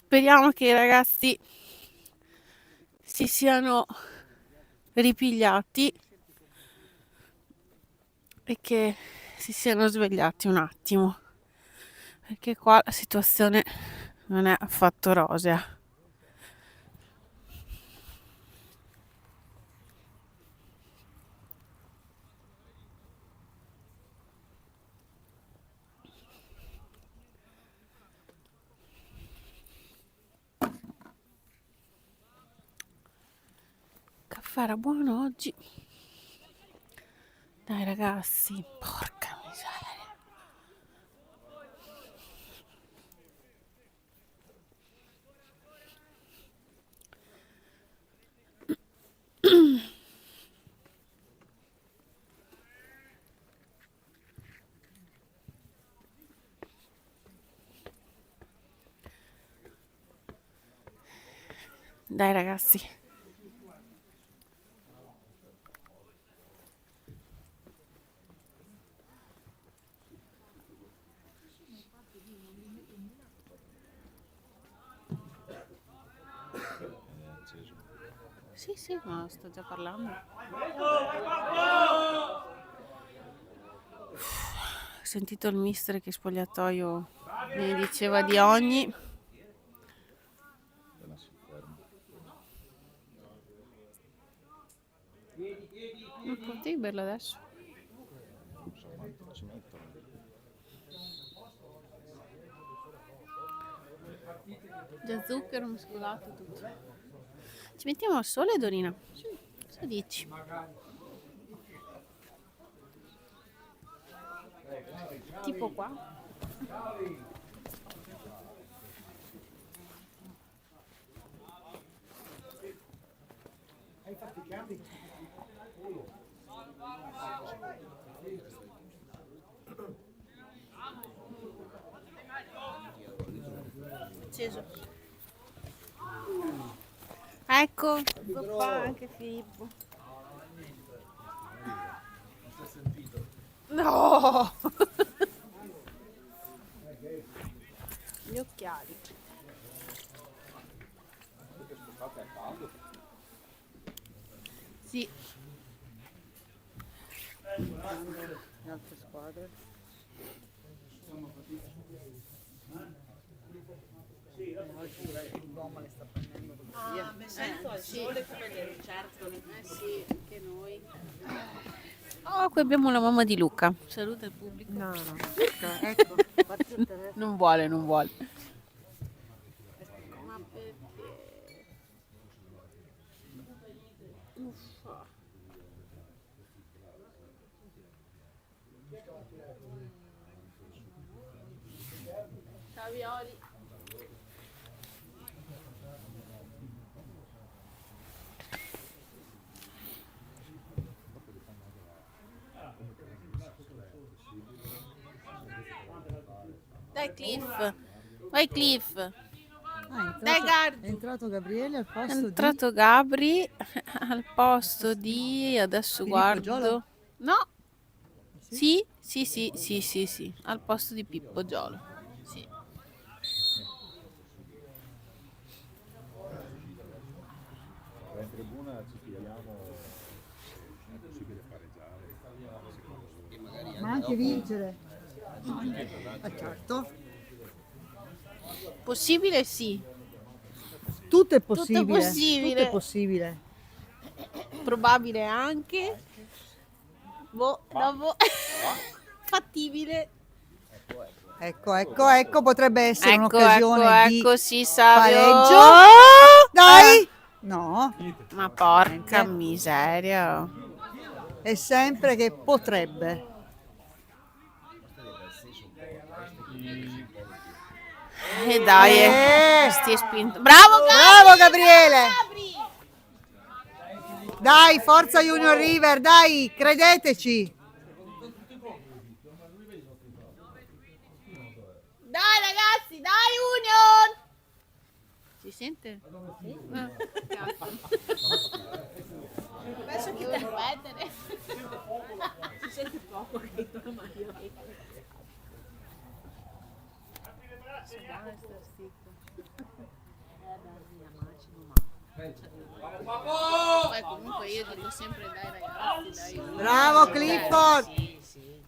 Speriamo che i ragazzi si siano ripigliati e che si siano svegliati un attimo, perché qua la situazione non è affatto rosea. Caffè era buono oggi. Dai ragazzi, porca miseria. Dai ragazzi. Sì, sì, ma sto già parlando. Ho sentito il mister che spogliatoio mi diceva di ogni. Non potevi berlo adesso? Già zucchero mescolato tutto. Ci mettiamo al sole, Dorina? Cosa dici? Tipo qua? Acceso. Ecco, papà, anche Filippo. No! Gli occhiali. Sì. Le altre squadre. Ah, mi sento al sole come le lucertole. Sì, anche noi. Oh, qui abbiamo la mamma di Luca. Saluta il pubblico. No, no. Ecco, guarda il telefono. Non vuole, non vuole. Ma perché? Uffa. Ciao Violi. Dai Cliff. Vai Cliff. Dai Gard. È entrato Gabriele al È posto entrato Gabri al posto di... Adesso Filippo guardo. Giolo? No. Sì, sì, sì, sì, sì, sì. Al posto di Pippo Giolo. Sì. In tribuna ci chiediamo, è possibile pareggiare? di... Ma anche vincere. Ma certo. Possibile sì. Tutto è possibile. possibile. Tutto è possibile. Probabile anche. Boh, dopo. Fattibile. Ecco, potrebbe essere Ecco, un'occasione di ecco, sì, Savio. pareggio. Dai! No, Ma porca Niente. miseria. è sempre che potrebbe. E dai, sti spinto. Bravo, Bravo Gabriele! Dai, forza Junior River, dai, credeteci. Dai ragazzi, dai Union! Si sente? Sì. Penso che ripetere. Si sente poco che ma io. Sì, dai, sto zitto. Poi comunque io dico sempre dai ragazzi, dai. Bravo Clifford! Sì, sì.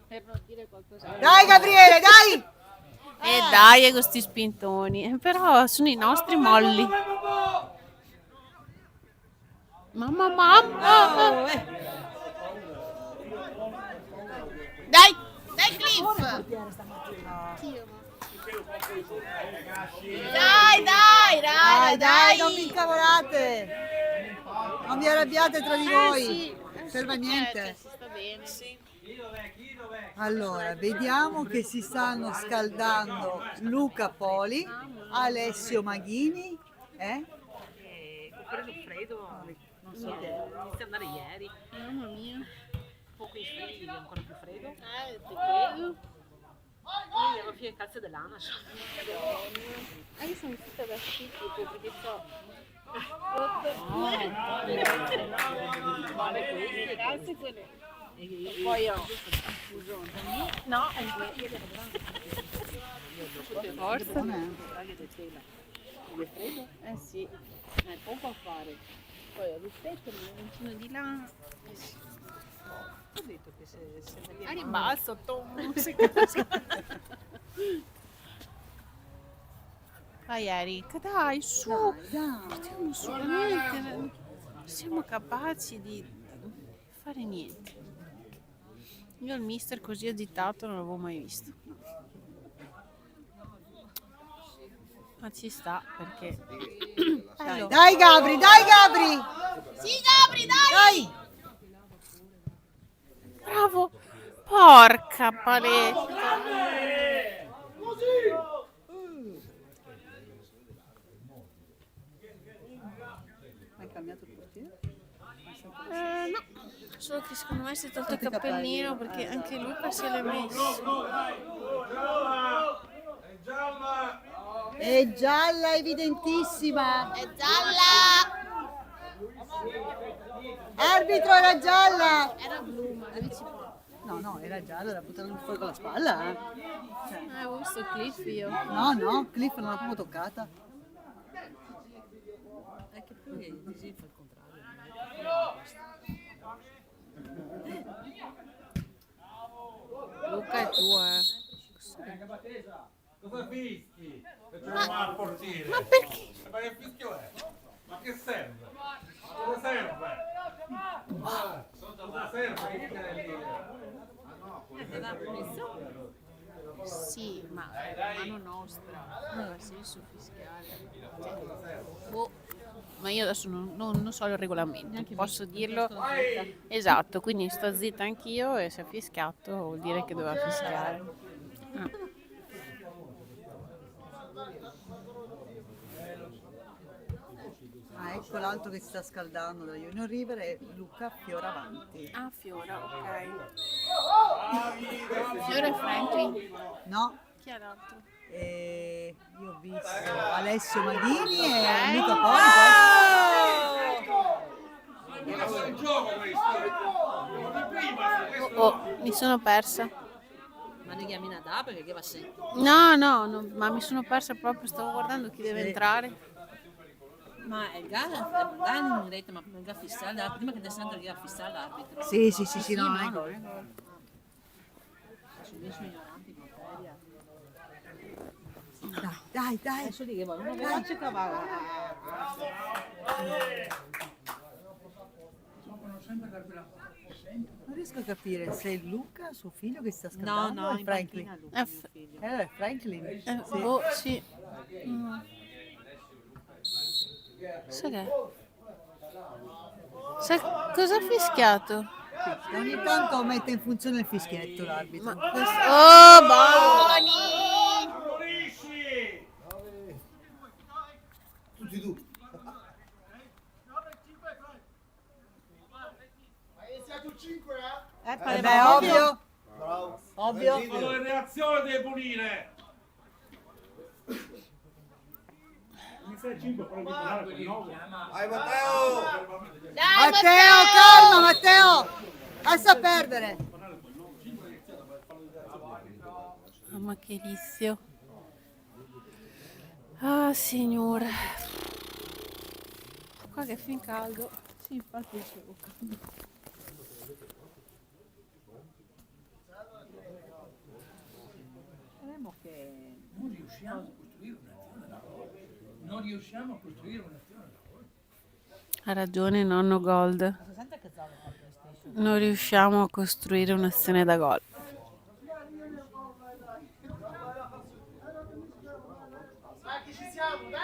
Per non dire qualcosa. Dai Gabriele, dai! E dai, questi spintoni. Però sono i nostri molli. Mamma. Dai, dai Cliff. Dai, non vi incavolate! Non vi arrabbiate tra di voi! Sì, Serve a niente. si sta bene. Allora, vediamo che si stanno scaldando Luca Poli, Alessio Maghini, Ho preso freddo, non so, inizia ad andare ieri. Mamma mia. Un po' qui freddi, ancora più freddo. Ti credo. Io avevo via le calze dell'ANAS. Io sono tutta da tipo perché so. Grazie quelle. Poi io. No, forza. Eh sì, poco a fare. Poi ho rispetto, ma vicino di là. Ho detto che se veniva A ribasso, tom. Vai Eric, dai, su. Partiamo su, veramente. Non siamo capaci di fare niente. Io il mister così agitato non l'avevo mai visto. Ma ci sta perché. Bello. Dai Gabri, dai Gabri! Sì, Gabri, Dai! bravo! Porca paletta! Hai cambiato il portiere? No, solo che secondo me si è tolto il cappellino perché anche Luca se l'è messo. È gialla evidentissima! È gialla! Arbitro era gialla! Era blu, ma dici. No, era gialla, la buttano fuori con la spalla. Ho visto Cliff io. No, Cliff non l'ha proprio toccata. è che poi così fa il contrario. Luca è tuo, Cosa fischi? Se tu non al portiere. Ma perché? Ma che fischio è? Ma che serve? Cosa serve? Cosa serve? Che stai lì? Ti dà punizione? Sì, ma mano nostra. Non ha senso fischiare. Boh. Ma io adesso non so il regolamento, posso dirlo. Esatto, quindi sto zitta anch'io e se ha fischiato vuol dire che doveva fischiare. Ah. Ah, ecco l'altro che si sta scaldando dalla Union River è Luca Fioravanti. Ah, Fiora, ok. Fiora e Franklin. No, Chi è l'altro? io ho visto Alessio Maghini e Luca Poli. Ma sono in gioco questo! Oh, mi sono persa. Ma ne chiami Nadà perché che va sempre? No, ma mi sono persa proprio, stavo guardando chi deve entrare. Ma il gara in rete, ma non fissare, prima che descenda il gara fissare l'arbitro. Sì, no, no, ecco. Sono ignoranti in materia. Dai. Adesso lì che vogliono veloce cavare. Non riesco a capire se è Luca, suo figlio, che si sta scaldando o è in Franklin. panchina Luca, mio figlio. È Franklin. Sì. Oh, sì. Sai che? Sai cosa ha fischiato? Ogni tanto mette in funzione il fischietto l'arbitro. Oh, Boni! Morisci! Tutti e due. Beh, ovvio. Ovvio. Allora in reazione deve punire! Vai Matteo! Matteo, calma Matteo! Lascia perdere. Mamma che vizio. Ah, signore. Qua che è fin caldo. Sì, infatti dicevo. Speriamo che Non riusciamo a costruire un'azione lavoro. Non riusciamo a costruire un'azione lavoro. Ha ragione nonno Gold. Non riusciamo a costruire un'azione da gol.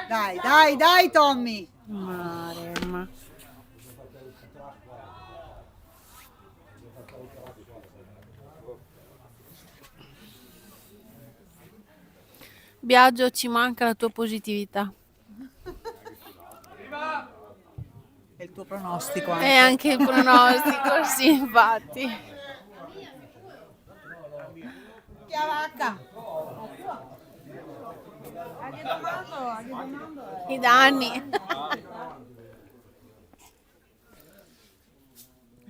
Dai, dai, dai, Tommy! Maremma. Biagio, ci manca la tua positività. È il tuo pronostico E anche. anche il pronostico, sì, infatti. Chiavacca! I danni.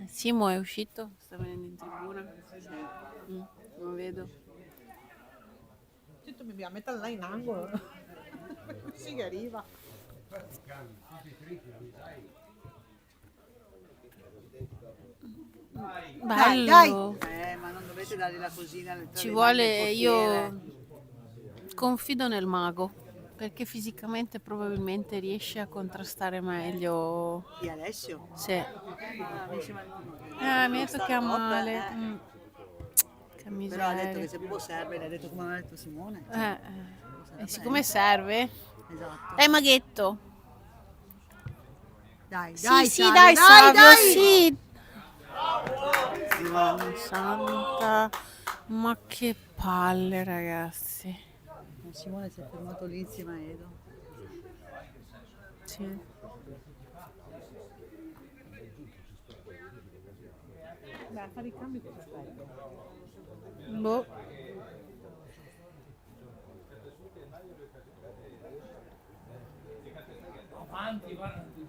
Simo è uscito? Sta venendo in tribuna? Non vedo. Tutto dobbiamo metterla là in angolo. Sì che arriva. Dai, Bello. dai! Ma non dovete dargli la cosina alle Ci vuole, io confido nel mago, perché fisicamente probabilmente riesce a contrastare meglio. Di Alessio? Sì. Mi Mi ha detto che ha male. Che Però ha detto che miseria. se proprio serve, l'ha detto come ha detto Simone. E siccome serve? Esatto. Dai maghetto. Dai, Sì, dai, sì, Savio, dai, dai, Savio, dai! sì. Madonna santa, ma che palle, ragazzi. Simone si è fermato lì insieme a Edo. Sì. Beh, a fare i cambi cosa fai? Boh. Avanti, avanti.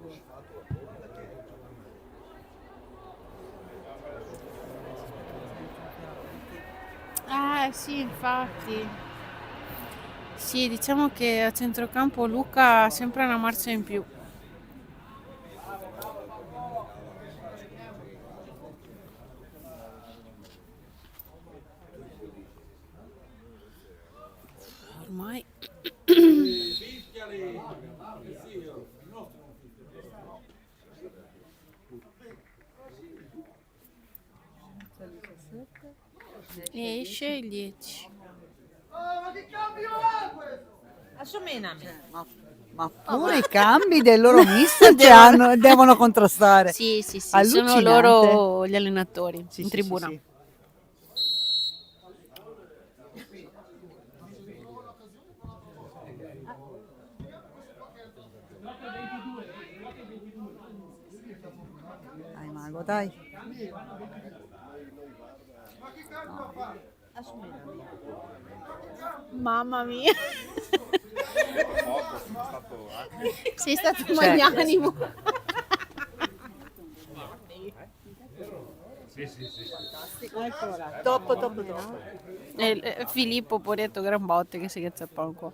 Sì, infatti. Sì, diciamo che a centrocampo Luca ha sempre una marcia in più. Ormai. Esce il 10. Assomenami. Ma pure i cambi del loro mister devono contrastare. Sì, sono Allucinante. loro gli allenatori Sì, in sì, tribuna. sì, sì. Dai, Mago, dai. Mamma mia. Sei stato Cioè, magnanimo. Top, top, top. Filippo, poretto, gran botte che si cazzappa un po'.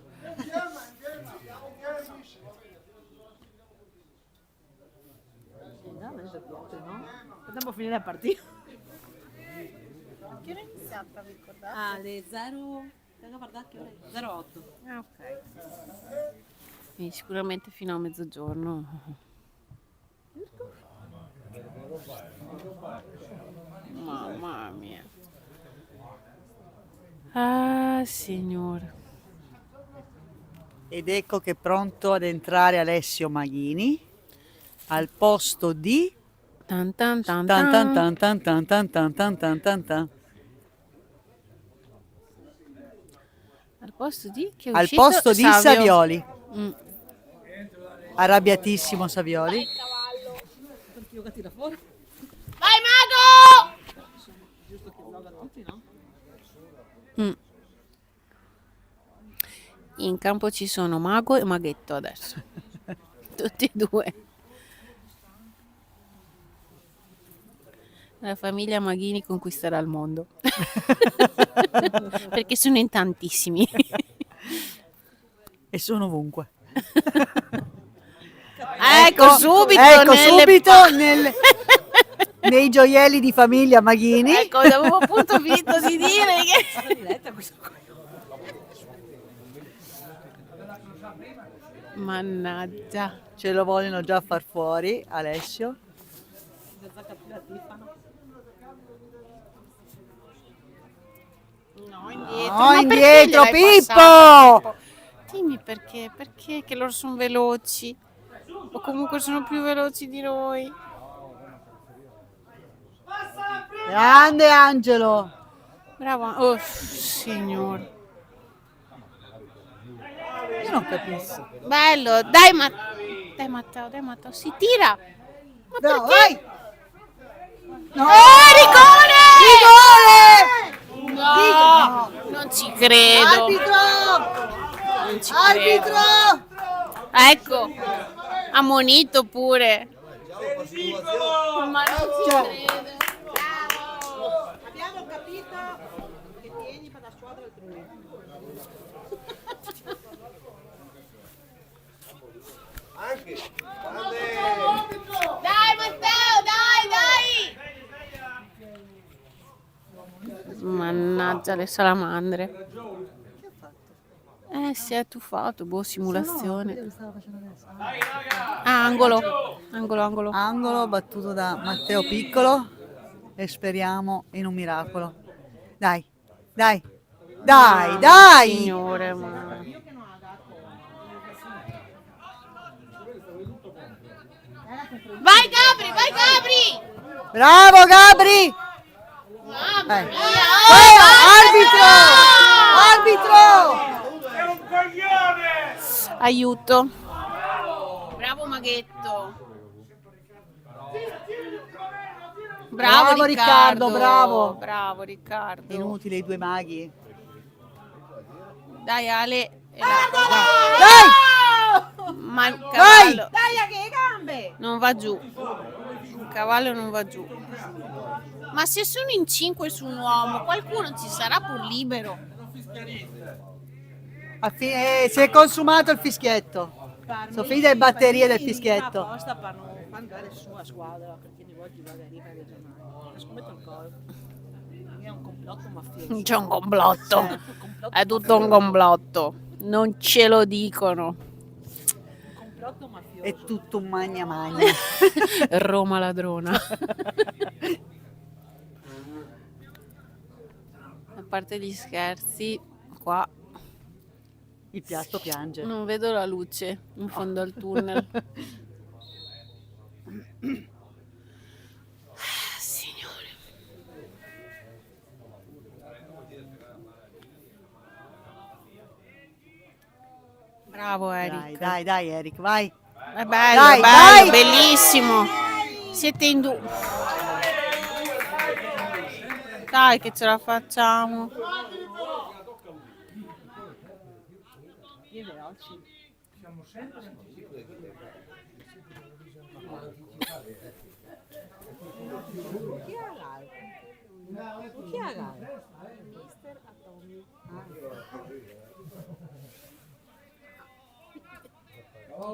Andiamo a finire la partita. Che ora è iniziata, vi ricordate? alle 0. Tengo a guardare che ora è 08. Ah, ok. Quindi sicuramente fino a mezzogiorno. Mamma mia. Ah, signore. Ed ecco che è pronto ad entrare Alessio Maghini al posto di Tan tan tan tan tan tan. tan tan tan tan tan tan tan tan. Al posto di che è Al uscito posto di Savio. Savioli. Mm. Arrabbiatissimo Savioli. Perché io che tira fuori? Vai Mago! Giusto che gioca tutti, no? Mm. In campo ci sono Mago e Maghetto adesso. Tutti e due. La famiglia Maghini conquisterà il mondo. Perché sono in tantissimi. E sono ovunque. Ecco, subito ecco, nelle subito pa- nei gioielli di famiglia Maghini. Ecco, avevo appunto finito di dire che... Mannaggia. Ce lo vogliono già far fuori, Alessio. No, indietro. No, Ma indietro, perché gliel'hai Pippo! passato? Dimmi perché? Perché che loro sono veloci? O comunque sono più veloci di noi? Grande Angelo. Bravo. Oh, signore. Io non capisco. Bello. Dai Matteo, si tira. Ma Bravo, perché? vai! No! Rigore! Rigore! No, non ci credo. Arbitro! Non ci credo. Arbitro! Ecco, ammonito pure. Ma non ci credo. Abbiamo capito che tieni per la squadra altrui. Dai Matteo, dai! Mannaggia le salamandre. Si è tuffato, boh, simulazione. Ah, angolo. Angolo battuto da Matteo Piccolo e speriamo in un miracolo. Dai, dai, dai, dai! Signore, ma... Vai Gabri! Bravo Gabri! Mamma mia! Arbitro! Arbitro! È un coglione! Aiuto. Bravo Maghetto. Bravo, Riccardo, bravo. Bravo Riccardo. Inutile i due maghi. Dai Ale. Dai! Ma il cavallo Dai, che gambe! non va giù. Il cavallo non va giù. Ma se sono in 5 su un uomo, qualcuno ci sarà pur libero. Si è consumato il fischietto. Sono finite le batterie del fischietto. Apposta per non andare su a squadra, perché di volte va lì per regionale. Scommetto il gol. È un complotto mafioso. C'è un complotto. È tutto un complotto. Non ce lo dicono. Un complotto mafioso. È tutto un magna magna. Roma ladrona. A parte gli scherzi, qua Il piatto piange. non vedo la luce in fondo al tunnel. Signore. Bravo Eric. Dai, Eric, vai. È bello, Dai, bello, dai. bellissimo. Siete in due. Dai che ce la facciamo. Chi ha gara?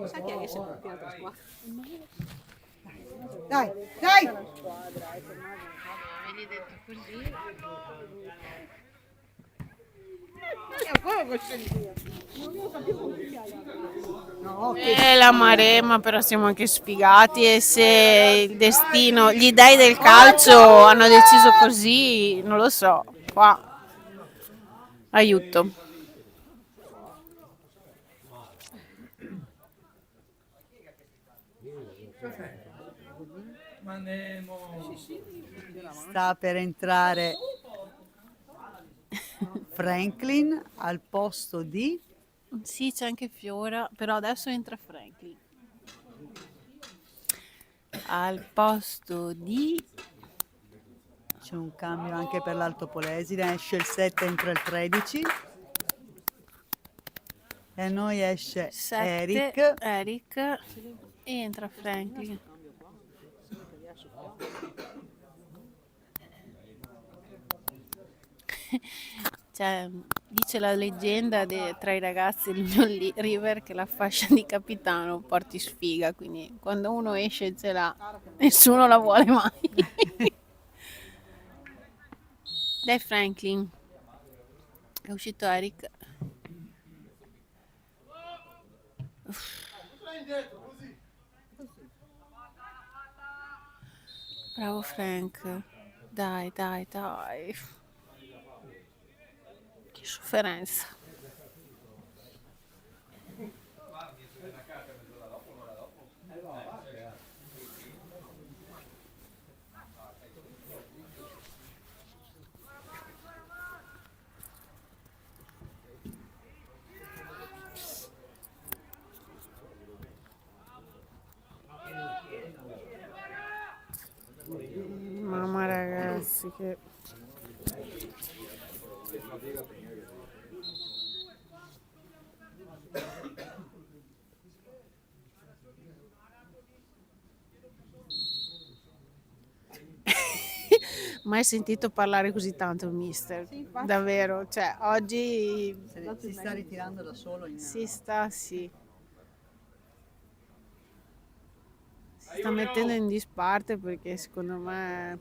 Sa chi è che si porta l'altra squadra? Dai, dai! No, È la Maremma, però siamo anche sfigati e se il destino, gli dei del calcio hanno deciso così, non lo so, qua, aiuto. Ma Nemo. sta per entrare Franklin al posto di... Sì, c'è anche Fiora, però adesso entra Franklin. Al posto di... C'è un cambio anche per l'Alto Polesine, esce il 7, entra il 13. E a noi esce 7, Eric. Eric e entra Franklin. Cioè, Dice la leggenda tra i ragazzi del mio River che la fascia di capitano porti sfiga, quindi quando uno esce e ce l'ha, nessuno la vuole mai. Dai Franklin, è uscito Eric. Bravo Frank, dai, dai, dai. Che sofferenza. Mamma ragazzi, che... Mai sentito parlare così tanto il mister, davvero, cioè oggi Si sta ritirando da solo in... si sta, sì, si sta mettendo in disparte perché secondo me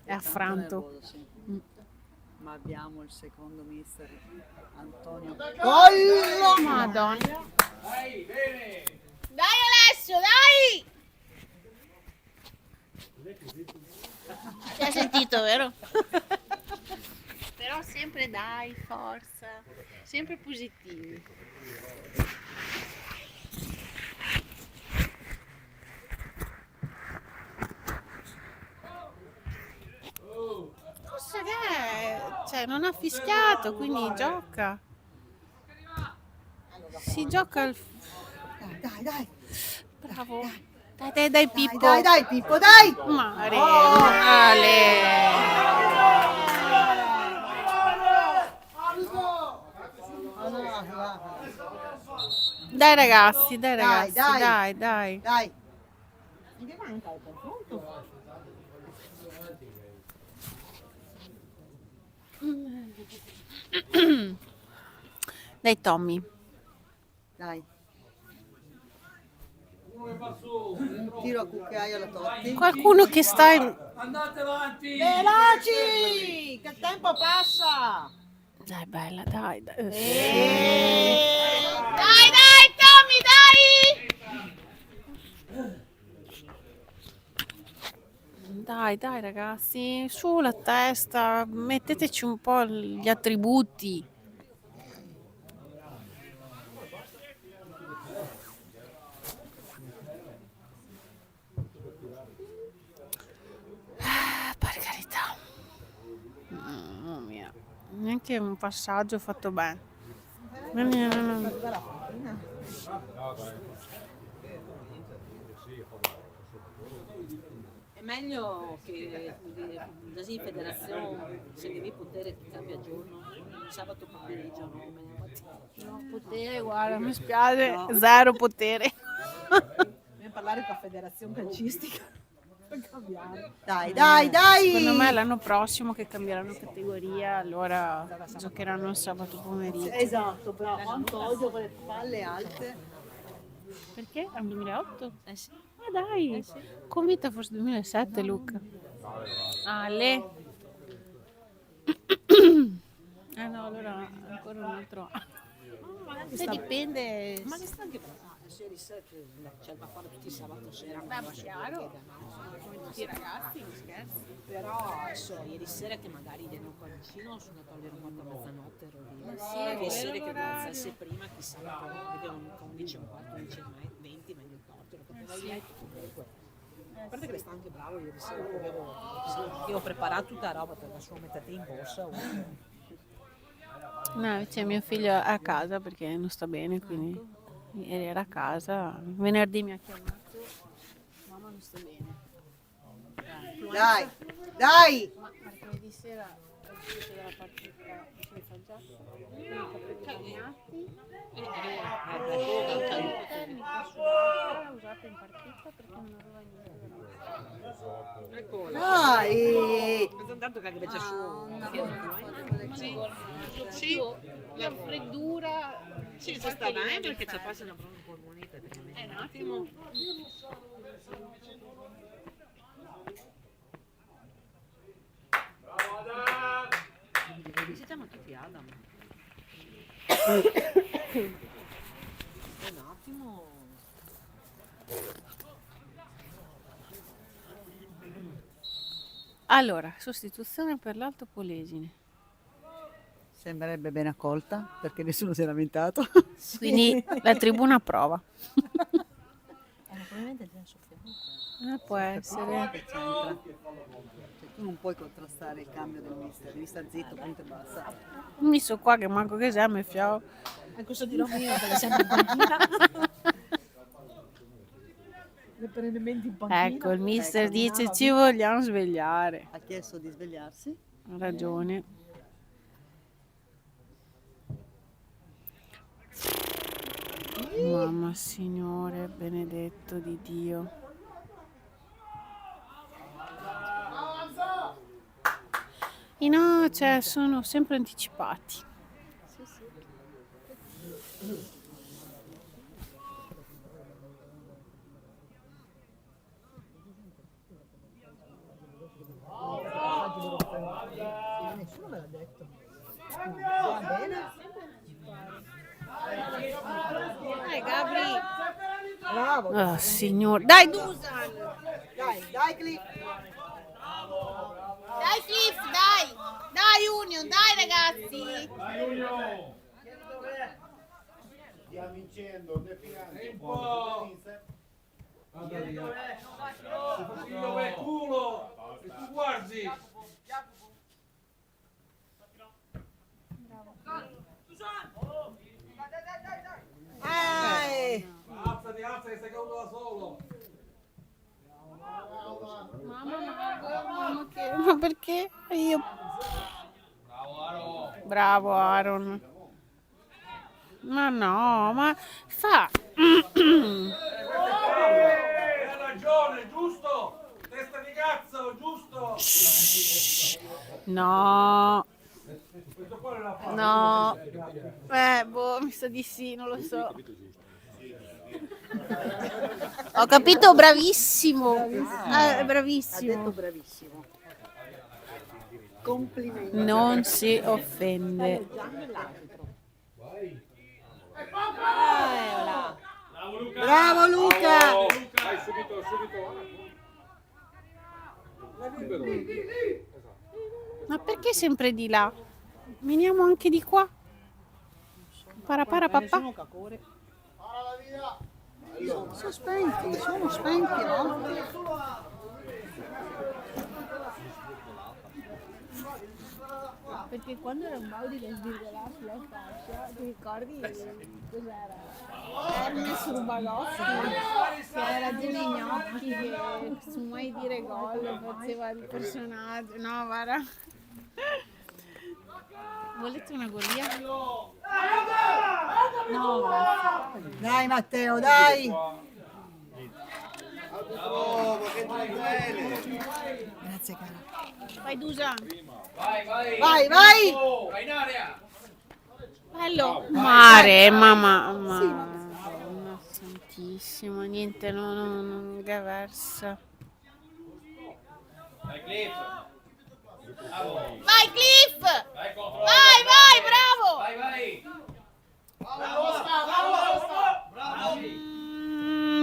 è affranto. nervoso, sì. Mm. Ma abbiamo il secondo mister, Antonio. Madonna. Dai, bene! Dai Alessio, dai! Ti hai sentito, vero? Però sempre dai, forza, sempre positivi. Cosa che è? Cioè, non ha fischiato, quindi gioca. Si gioca al... Dai, Bravo. Dai, dai, dai, Pippo. dai, Pippo, dai! Mare, male. Dai ragazzi, dai, dai. Dai! Che manca il confronto? Dai Tommy. Dai! Tiro a cucchiaio alla Totti. Qualcuno che sta in... Andate avanti! Veloci! Che il tempo passa! Dai, bella, dai, dai. Dai, dai, Tommy, dai! Dai, dai ragazzi, su la testa, metteteci un po' gli attributi. Per carità. Mamma mia. Neanche un passaggio fatto bene. No. È meglio che così in federazione se devi potere ti cambia giorno, sabato pomeriggio, no, domenica mattina. No, potere, guarda, mi spiace, zero potere. Dobbiamo parlare con la federazione calcistica per cambiare. Dai! Secondo me l'anno prossimo che cambieranno categoria, allora giocheranno il sabato pomeriggio. Esatto, però Antonio con le palle alte. Perché? È un 2008? Eh sì. Ah dai, convinta fosse 2007 Luca. Ale. No, allora ancora un altro anno. Se dipende. Ma che sta anche adesso ieri sera che c'è da fare tutti i sabato sera. Beh, ma chiaro, come tutti i ragazzi, non scherzi. Però adesso ieri sera che magari ero qua vicino sono andato a vedere un quarto a mezzanotte, ero lì. Sì, Che quello sera che l'orario. devo alzarsi prima, chissà che vedevo un 11 e un quarto, 11 e 20, meglio il torto, lo capivo io comunque. A parte che sta anche bravo ieri sera, io ho preparato tutta la roba per la sua mettete in borsa. No, cioè mio figlio è a casa perché non sta bene, quindi ieri era a casa. Venerdì mi ha chiamato. Mamma non sta bene. Dai! Ma mercoledì sera è uscito dalla partita di San Giacomo, con i capelli bagnati, usata in partita perché non aveva niente. Ecco, Dai! tanto che invece su Sì, la freddura. sì, c'è stata perché c'è passa una polmonite Un attimo. si chiama tutti Adam. Un attimo. Allora, sostituzione per l'Alto Polesine. Sembrerebbe ben accolta perché nessuno si è lamentato. Quindi la tribuna approva. Probabilmente già soffiato. Può essere. Che c'entra? Cioè, tu non puoi contrastare il cambio del mister, devi stare zitto, punto e basta. Mi so qua che manco che sia, mi fiao. E questo dirò mio perché siamo in panchina. Le perennemente in panchina. Ecco, il mister dice ci vogliamo svegliare. Ha chiesto di svegliarsi. Ha ragione. Mamma Signore, benedetto di Dio. I no, cioè, sono sempre anticipati. Nessuno me l'ha detto. Va bene. Gabri. Bravo. Oh, signore. Dai, Dusan. Dai, Cliff! Dai, Cliff, dai. Dai, Union, dai, ragazzi. Stia vincendo, tempo! Vada via. Dove culo? E tu guardi? Alzati, alza che stai caduto da solo. Ma perché? Io. Bravo, Aaron. Ma no, ma fa. Hai ragione, giusto? Testa di cazzo, giusto? No. Questo qua non l'ha fatto. No. Boh, mi sa di sì, non lo so. Ho capito, bravissimo. Ha Bravissimo. detto bravissimo. Complimenti. Non si offende. Bravo Luca! Vai subito, subito. Ma perché sempre di là? Veniamo anche di qua. Para papà. Sono spenti, no? Perché quando era un Audi che svirgolava sulla fascia, ti ricordi cos'era? Hermes Rubagoschi, che era Gianni Gnocchi, che su Mai Dire Gol faceva il personaggio. No, guarda. Volete una golia? No, grazie. Dai Matteo, dai! Grazie cara. Vai Dusa. Vai! Bello. Mare, mamma santissima, niente, non versa. Vai Cliff! Vai, bravo!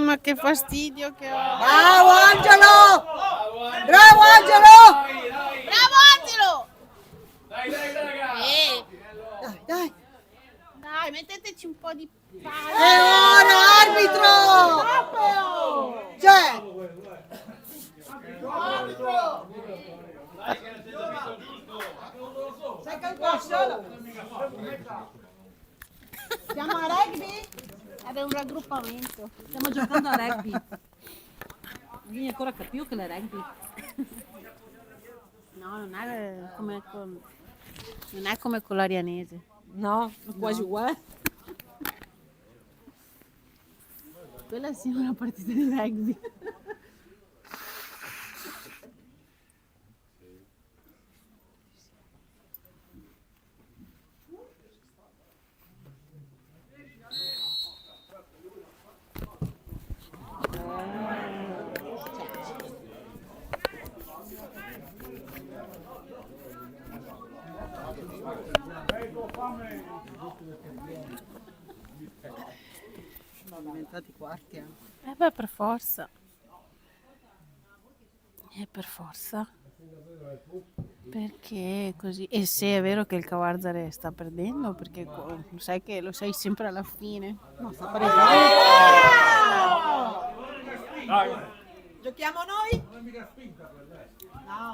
Ma che fastidio che ho! Bravo Angelo! Bravo Angelo! Bravo Angelo! Dai! Dai, metteteci un po' di E ora arbitro! C'è! Siamo a rugby? Era un raggruppamento. Stiamo giocando a rugby. Bisogna ancora capire che è rugby. No, non è come con l'arianese. No, quasi uguale. Quella sia una partita di rugby. Sono diventati quarti, eh. Beh, per forza. Per forza. Perché così? E se è vero che il Cavarzare sta perdendo, perché sai che lo sai sempre alla fine. No, sta pareggiando. Giochiamo noi?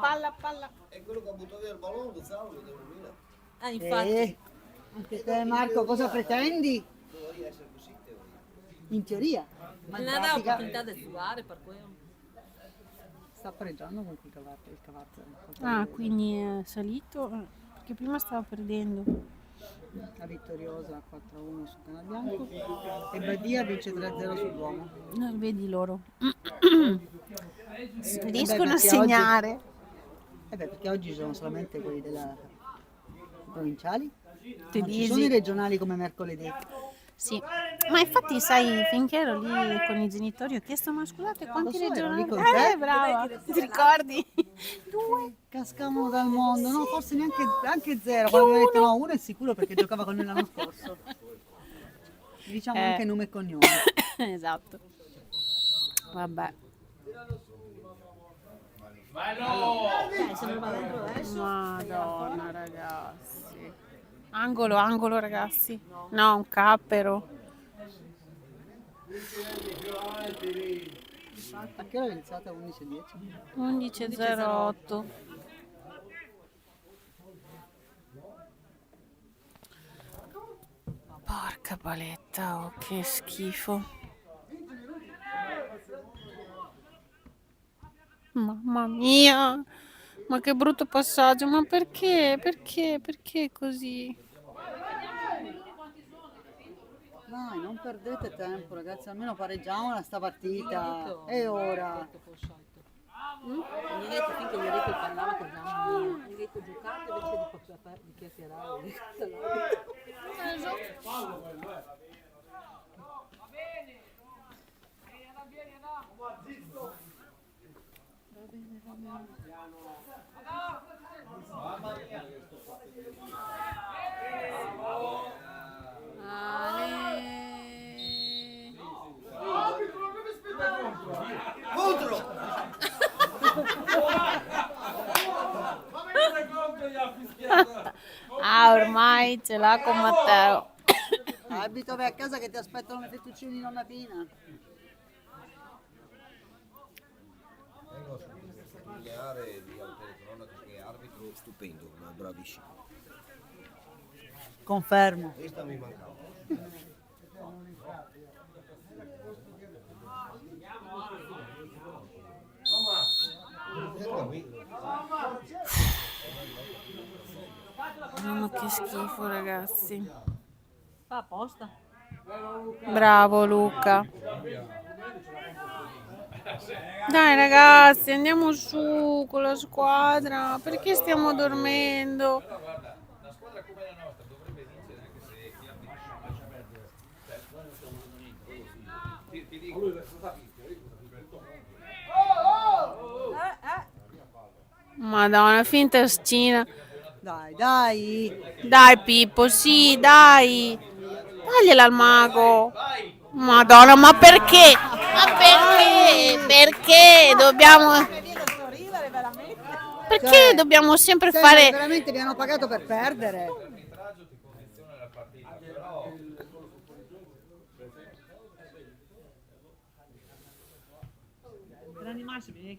Palla, palla. È quello che ha buttato via il pallone, lo salvo, devo dire. Infatti. Anche te Marco, cosa pretendi? Dovrei essere così, teoria. In teoria. Ma in Non aveva pratica opportunità di giocare per quello. sta pareggiando con il Cavarzare. Ah, quindi è salito? Perché prima stava perdendo. La vittoriosa 4-1 su Canabianco e Badia vince 3-0 sull'uomo. No, vedi loro. Riescono Riescono a segnare. Perché oggi sono solamente quelli della provinciali. Non ci Tedesi. sono i regionali come mercoledì. Sì, ma infatti sai, finché ero lì con i genitori ho chiesto, ma scusate quanti Lo so, ero lì regionali? con te. Brava, ti ricordi? Due cascavano dal mondo, no, forse neanche anche zero. Quando mi ha detto no, uno è sicuro perché giocava con noi l'anno scorso. Diciamo anche nome e cognome. Esatto. Vabbè. Se non va dentro adesso. Madonna ragazzi. Angolo, angolo ragazzi. No, un cappero. A che ora è iniziata? 11:10? 11:08. Porca paletta, oh, che schifo. Mamma mia, ma che brutto passaggio, ma perché? Perché così? Dai, non perdete tempo ragazzi, almeno pareggiamola sta partita. E ora? Mi hai detto finché Enrico parlava con mamma mia. Mi hai detto giocate invece di chiacchierare. Contro! Ah, ormai ce l'ha con Matteo. Abito vai a casa che ti aspettano le fettuccine di nonna Pina. Vengo a sottolineare di telecronaca che è arbitro stupendo, ma bravissimo. Confermo. Questa mi mancava. Mamma che schifo ragazzi. Fa apposta. Bravo Luca. Dai ragazzi, andiamo su con la squadra. Perché stiamo dormendo? Madonna, finta scina. Dai, dai. Dai Pippo, sì, dai. Tagliela al mago. Madonna, ma perché? Ma perché? Perché dobbiamo... Perché Cioè, dobbiamo sempre Sembra che fare... veramente mi hanno pagato per perdere.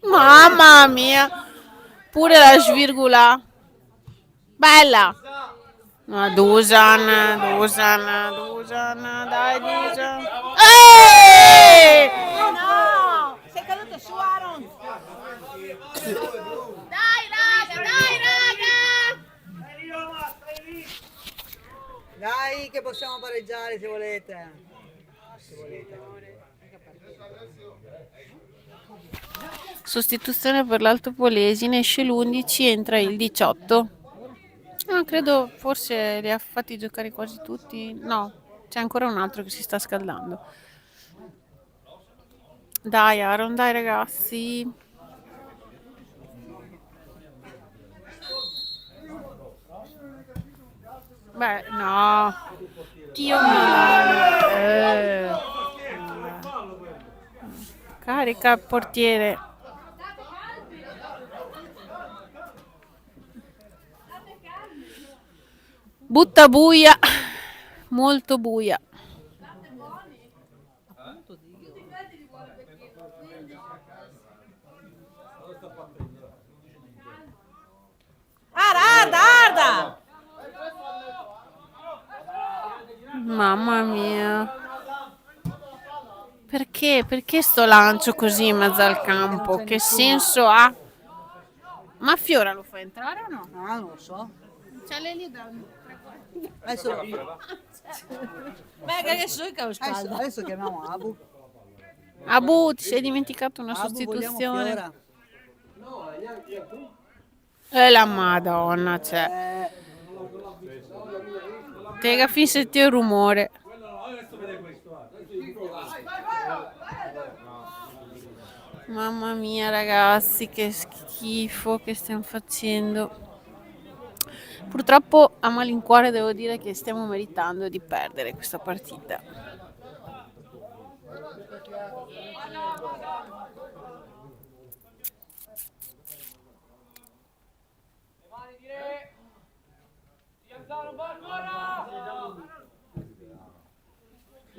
Mamma mia. Pure la svirgola. Bella. No, Dusan, dai Dusan. No! Sei caduto su Aaron! Dai raga! Dai che possiamo pareggiare se volete. Se volete. Sostituzione per l'Alto Polesine, esce l'11, entra il 18. Credo forse li ha fatti giocare quasi tutti. No, c'è ancora un altro che si sta scaldando. Dai Aaron, dai ragazzi. Beh, no. Dio mio. Carica il portiere. Butta buia. Molto buia. Arda! Mamma mia. Perché? Perché sto lancio così in mezzo al campo? Che senso ha? Ma Fiora lo fa entrare o no? Ah, non lo so. C'è lei lì da... Adesso, Beh, che so che ho scalda. adesso chiamiamo Abu. Abu, ti sei dimenticato una Abu, vogliamo sostituzione? Fiora. E la Madonna, cioè. Tega, fin senti il rumore. Mamma mia, ragazzi, che schifo che stiamo facendo. Purtroppo a malincuore devo dire che stiamo meritando di perdere questa partita.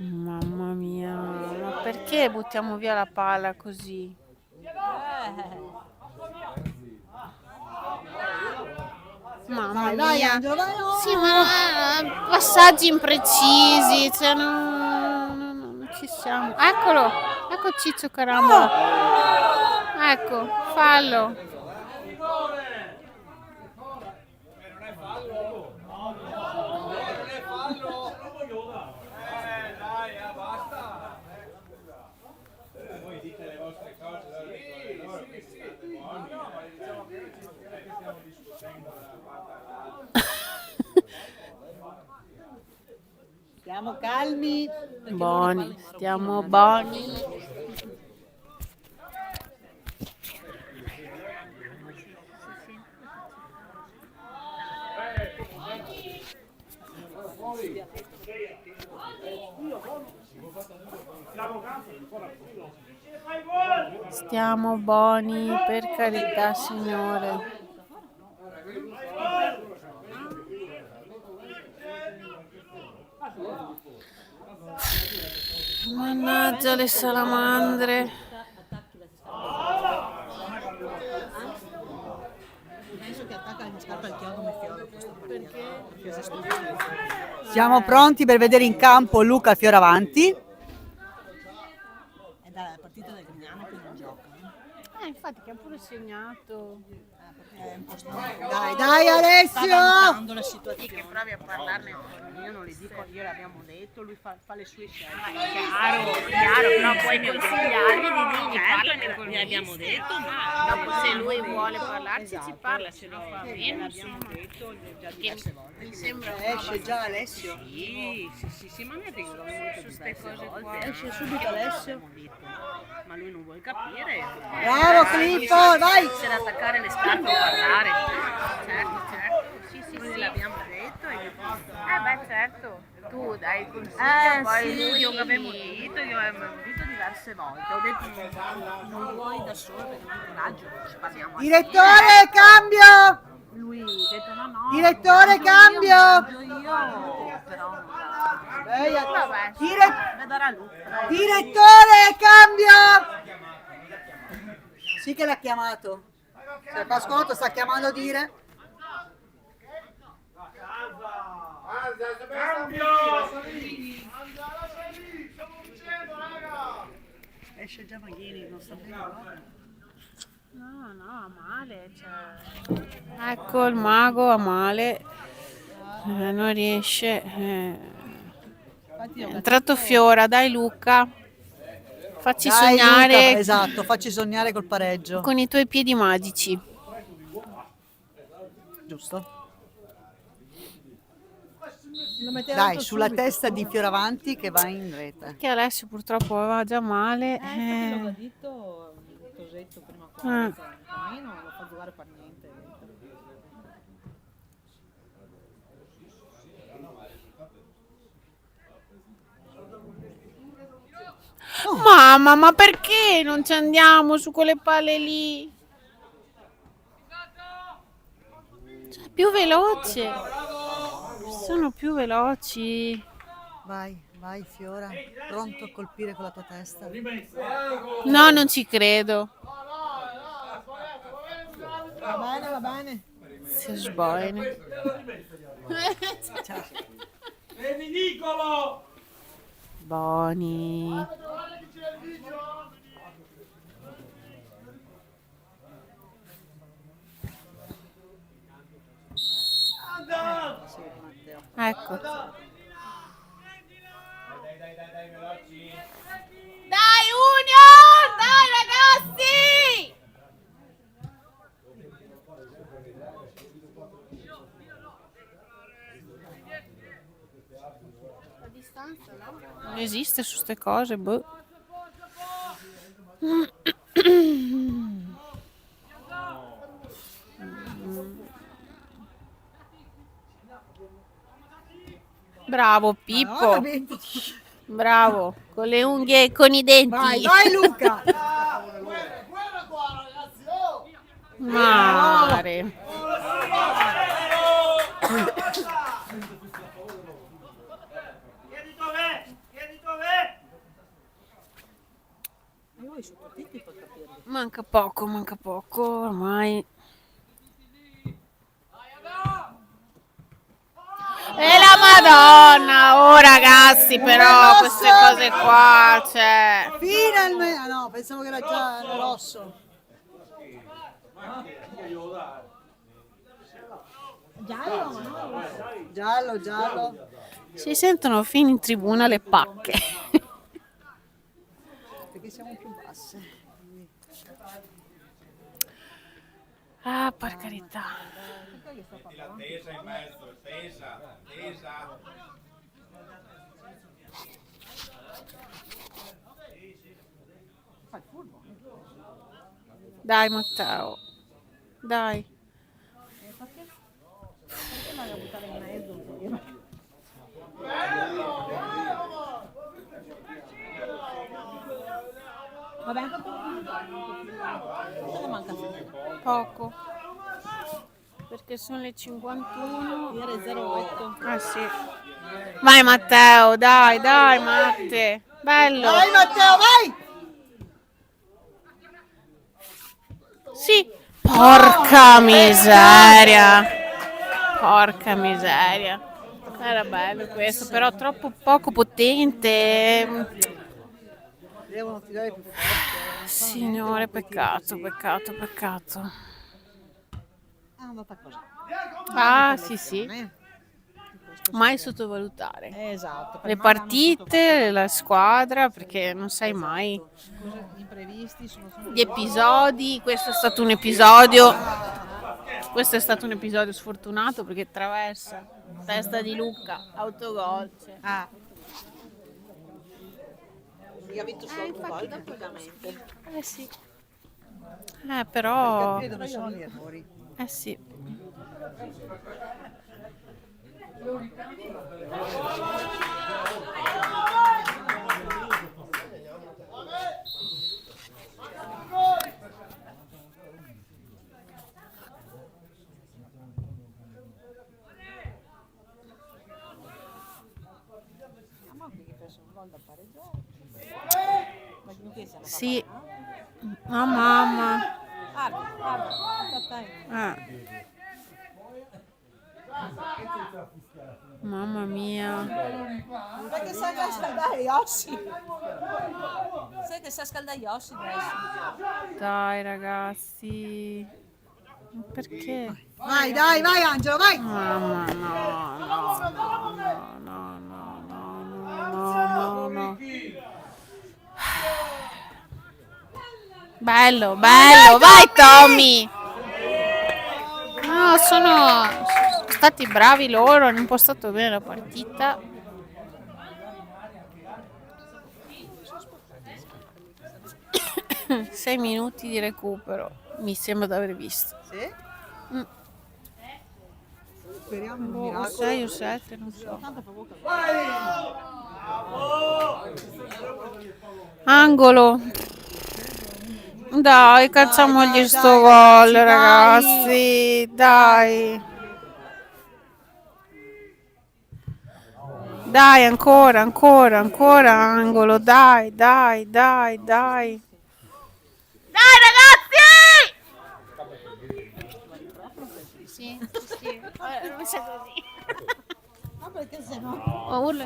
Mamma mia, ma perché buttiamo via la palla così? Mamma Dai, mia. Angelo, vai, no! Sì, ma passaggi imprecisi, cioè non ci siamo. Eccolo, ecco Ciccio Carambola. Ecco, fallo. Stiamo calmi. Buoni, stiamo buoni. Stiamo buoni, per carità, Signore. Mannaggia le salamandre. Penso che attacca in scarpa il chiodo come Fiora questo perché si studia. Siamo pronti per vedere in campo Luca Fioravanti. È dalla partita del Grignano che non gioca. Infatti che ha pure segnato. È un po' Dai, dai Sta Alessio! valutando la situazione. Che provi a parlarne con io non le dico, io l'abbiamo detto, lui fa le sue scelte. Chiaro, però puoi consigliargli di Certo, con gli abbiamo detto, ma dopo se lui vuole parlarci ci parla, se no fa bene, l'abbiamo detto già diverse volte. mi sembra Esce già Alessio. Sì, ma non è che io l'ho detto diverse volte. Esce subito Alessio. Abbiamo detto, ma lui non vuole capire. Bravo Filippo, vai! Iniziare ad attaccare le scarpe o parlare. Certo, sì, noi l'abbiamo detto e beh certo, tu dai il consiglio, poi lui io avevo detto diverse volte, ho detto non vuoi da solo perché non hai coraggio, ci parliamo. Direttore, cambio! Lui ha detto no, Direttore, cambio! io però non vabbè, vedrà lui. Direttore, cambio! Sì che l'ha chiamato. Se Pascotto sta chiamando dire. Esce già Maghini, non sta bene. no, male, cioè. Ecco il mago a male, non riesce. È entrato Fiora, dai Luca. Facci Dai, sognare Luca, esatto, facci sognare col pareggio. con i tuoi piedi magici. Giusto? Lo metteva Dai, tutto sulla subito. testa di Fioravanti che va in rete. Che Alessio purtroppo aveva già male. Infatti l'ho detto, il cosetto prima qua, almeno non lo fa giocare per niente. Mamma, ma perché non ci andiamo su quelle palle lì? Cioè, più veloce. Sono più veloci. Vai, vai Fiora, pronto a colpire con la tua testa. No, non ci credo. Va bene, va bene. Si sbagliano. Vedi Nicolo! Boni. Ecco. Dai Union! Dai ragazzi! La distanza, no? Non esiste su ste cose, boh. Bravo Pippo. Bravo, con le unghie e con i denti. Vai, vai Luca! Mare. Chiedi dov'è! Chiedi dov'è! Ma io sono tutti per capirlo. Manca poco ormai. E la Madonna! Oh ragazzi, però queste cose qua, cioè. Finalmente! Ah no, pensavo che era già rosso. Giallo, no? Giallo, giallo. Si sentono fino in tribuna le pacche. Perché siamo più basse. Ah, per carità. Tesa in mezzo, tesa, tesa. Dai Matteo. Dai. Perché vai a buttare in mezzo? Vabbè, anche tu. Cosa manca? Poco. Perché sono le 51. Ieri 08. Ah sì. Vai Matteo, dai, dai Matte. Bello. Vai Matteo, vai! Sì. Porca miseria. Porca miseria. Era bello questo, però troppo poco potente. Devono tirare più forte. Signore, peccato, peccato, peccato. Ah, è andata così. Ah, sì, sì. Mai sottovalutare. Esatto. Le partite, la squadra, perché non sai mai. Cose imprevisti sono sempre Gli episodi, questo è stato un episodio. Questo è stato un episodio sfortunato perché traversa. Testa di Lucca, autogol. Cioè. Ah. Io ho vinto solo un gol praticamente. Eh sì. Però. Capire dove sono gli errori. Eh sì. Sì. Oh mamma. Guarda, guarda. Mamma mia. Perché sai che scaldare gli ossi. Sai che sa scaldare gli ossi adesso. Dai ragazzi. Ma perché? Vai, dai, vai Angelo, vai! Mamma no, no, no, no, no, no, no, no, no, no. Bello, bello, vai Tommy! No, sono stati bravi loro, hanno impostato bene la partita. Sei minuti di recupero, mi sembra di aver visto. Sì? Mm. Speriamo in un O miracolo. 6 o 7, non so. Angolo. Dai, calciamogli sto gol, ragazzi. Dai. Dai, ancora, ancora, ancora angolo. Dai, dai, dai, dai. Dai, ragazzi! Sì, sì. Non c'è così. No, perché se no. Oh, urla.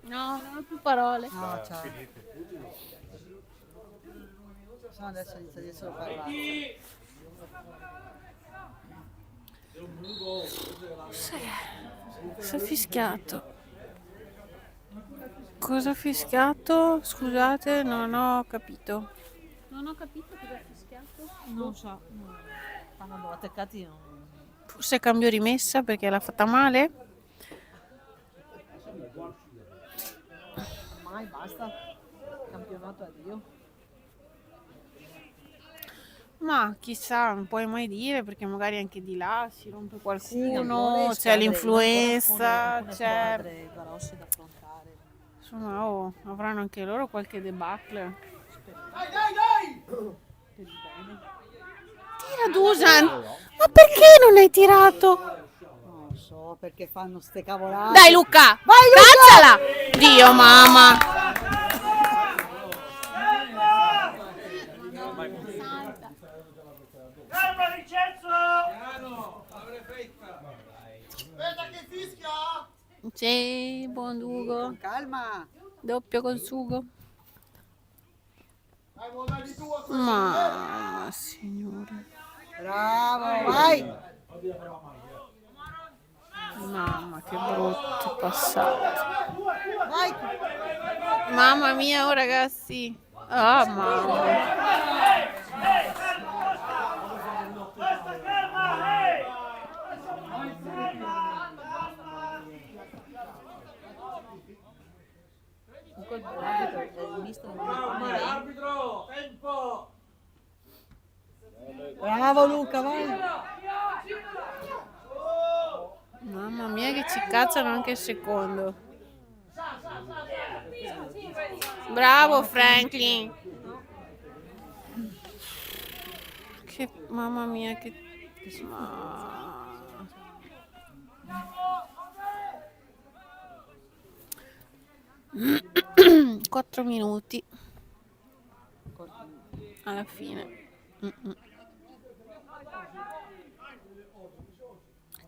No, non ho più parole. No, ciao. Sono adesso inizia a dire solo parlare. Cosa ha fischiato? Cosa ha fischiato? Scusate, non ho capito. Non ho capito cosa ha fischiato. Non so. Quando andavo attaccati non... Forse cambio rimessa perché l'ha fatta male? Mai basta. Campionato addio. Ma chissà, non puoi mai dire perché magari anche di là si rompe Sì, qualcuno, alcune c'è squadre, l'influenza, alcune c'è... squadre grosse da affrontare. Insomma, oh, avranno anche loro qualche debacle. Tira Dusan! Ma perché non hai tirato? Non lo so perché fanno ste cavolate. Dai Luca! Vai, Luca! Cazzala! Dio mamma! Calma Vincenzo! Aspetta che fischia! Sì, buon Dugo. Con calma. Doppio con sugo. Mamma signore. Bravo, vai. Mamma che brutto passato. Vai. Mamma mia, oh ragazzi. Ah, mamma. Il mister Arbitro, tempo! Bravo Luca, vai. Mamma mia che ci cacciano anche il secondo. Bravo Franklin. Che mamma mia che ma... 4 minuti alla fine.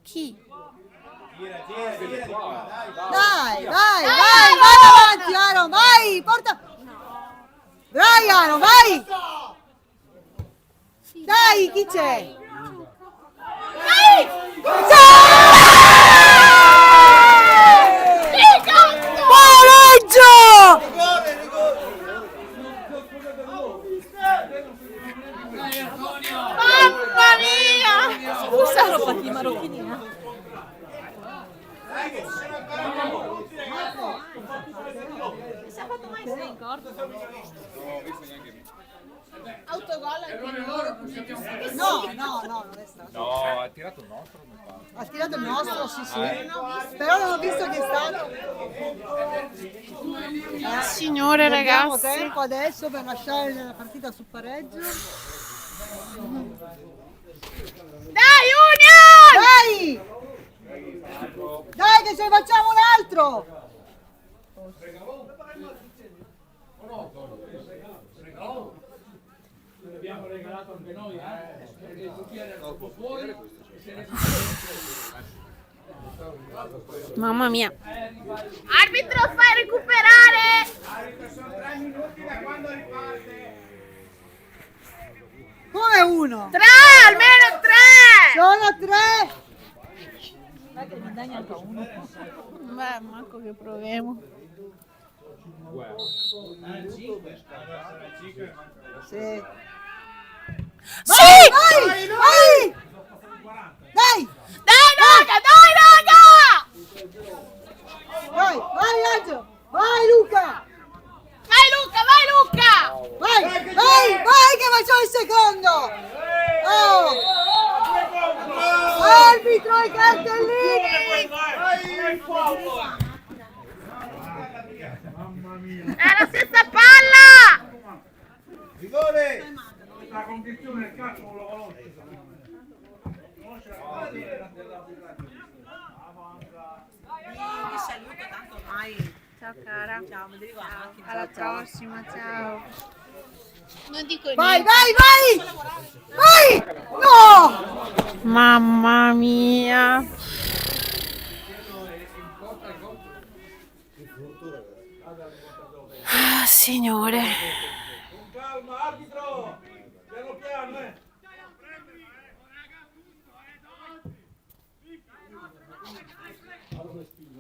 Chi? Dai, vai avanti, Aaron, vai, porta. Vai, Aaron, vai. Dai, chi c'è? Pareggio! Mamma mia! Scusa, lo fatti i marocchini, Si è fatto mai sei in corda? Autogol anche loro. No, non è stato. No, ha tirato il nostro, mi pare. Ha tirato il nostro, sì. Però non ho visto che è stato. Signore Abbiamo ragazzi. tempo adesso per lasciare la partita sul pareggio. Dai Union! Dai! Dai che ce ne facciamo un altro! Abbiamo regalato anche noi, perché il portiere era troppo fuori e se ne Mamma mia. Arbitro, fai recuperare! Sono 3 minuti da quando riparte. Come uno? 3, almeno 3! Sono tre! Dai che mi dai anche uno. Beh, manco che proviamo. Sì. Sì! Vai! Vai! Dai! Dai, raga, dai, raga! Vai! Vai, Angelo! Vai, Luca! Vai, Luca, vai, Luca! Vai! Vai! Vai che facciamo il secondo! Oh! Arbitro i cartellini! È la stessa palla! Rigore! La condizione del calcio non lo conosce. Mi saluto tanto ormai. Ciao cara. Ciao, mi devi la macchina. Alla prossima, ciao. Non dico Vai, niente. vai, vai! Vai! No! Mamma mia. Ah, signore. Con calma, arbitro! Piano piano,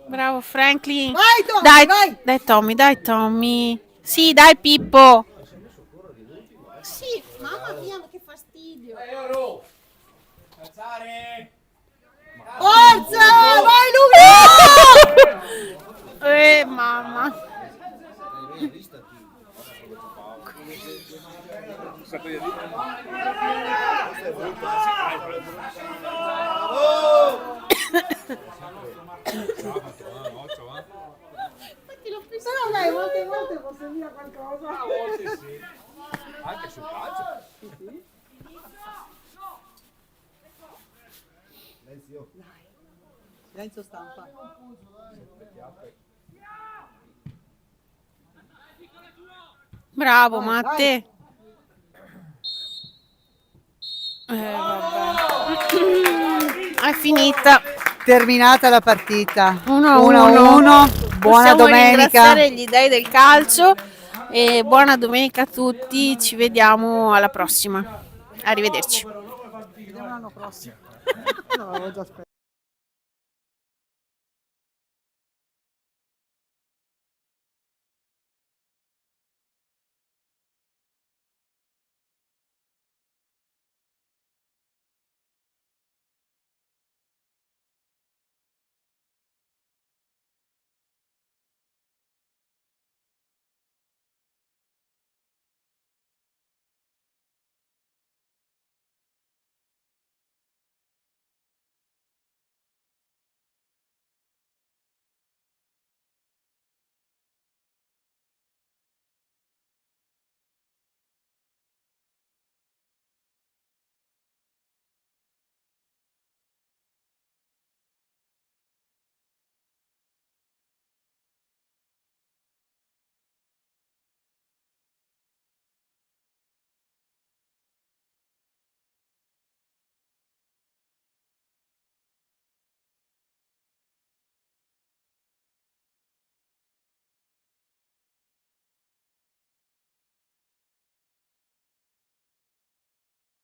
Bravo Franklin. Vai, Tommy, Dai, vai! dai Tommy, dai Tommy. Sì, dai Pippo. Sì, mamma mia, che fastidio. Forza! Vai, Luca! Mamma. Però dai, molte volte posso dire qualcosa. Anche sul calcio. Silenzio stampa. Bravo Matte. Vabbè. È finita. Terminata la partita. 1-1. 1-1. Buona Possiamo domenica. ringraziare gli dei del calcio e buona domenica a tutti. Ci vediamo alla prossima. Arrivederci. Vediamo l'anno prossimo. No, l'avevo già sperato.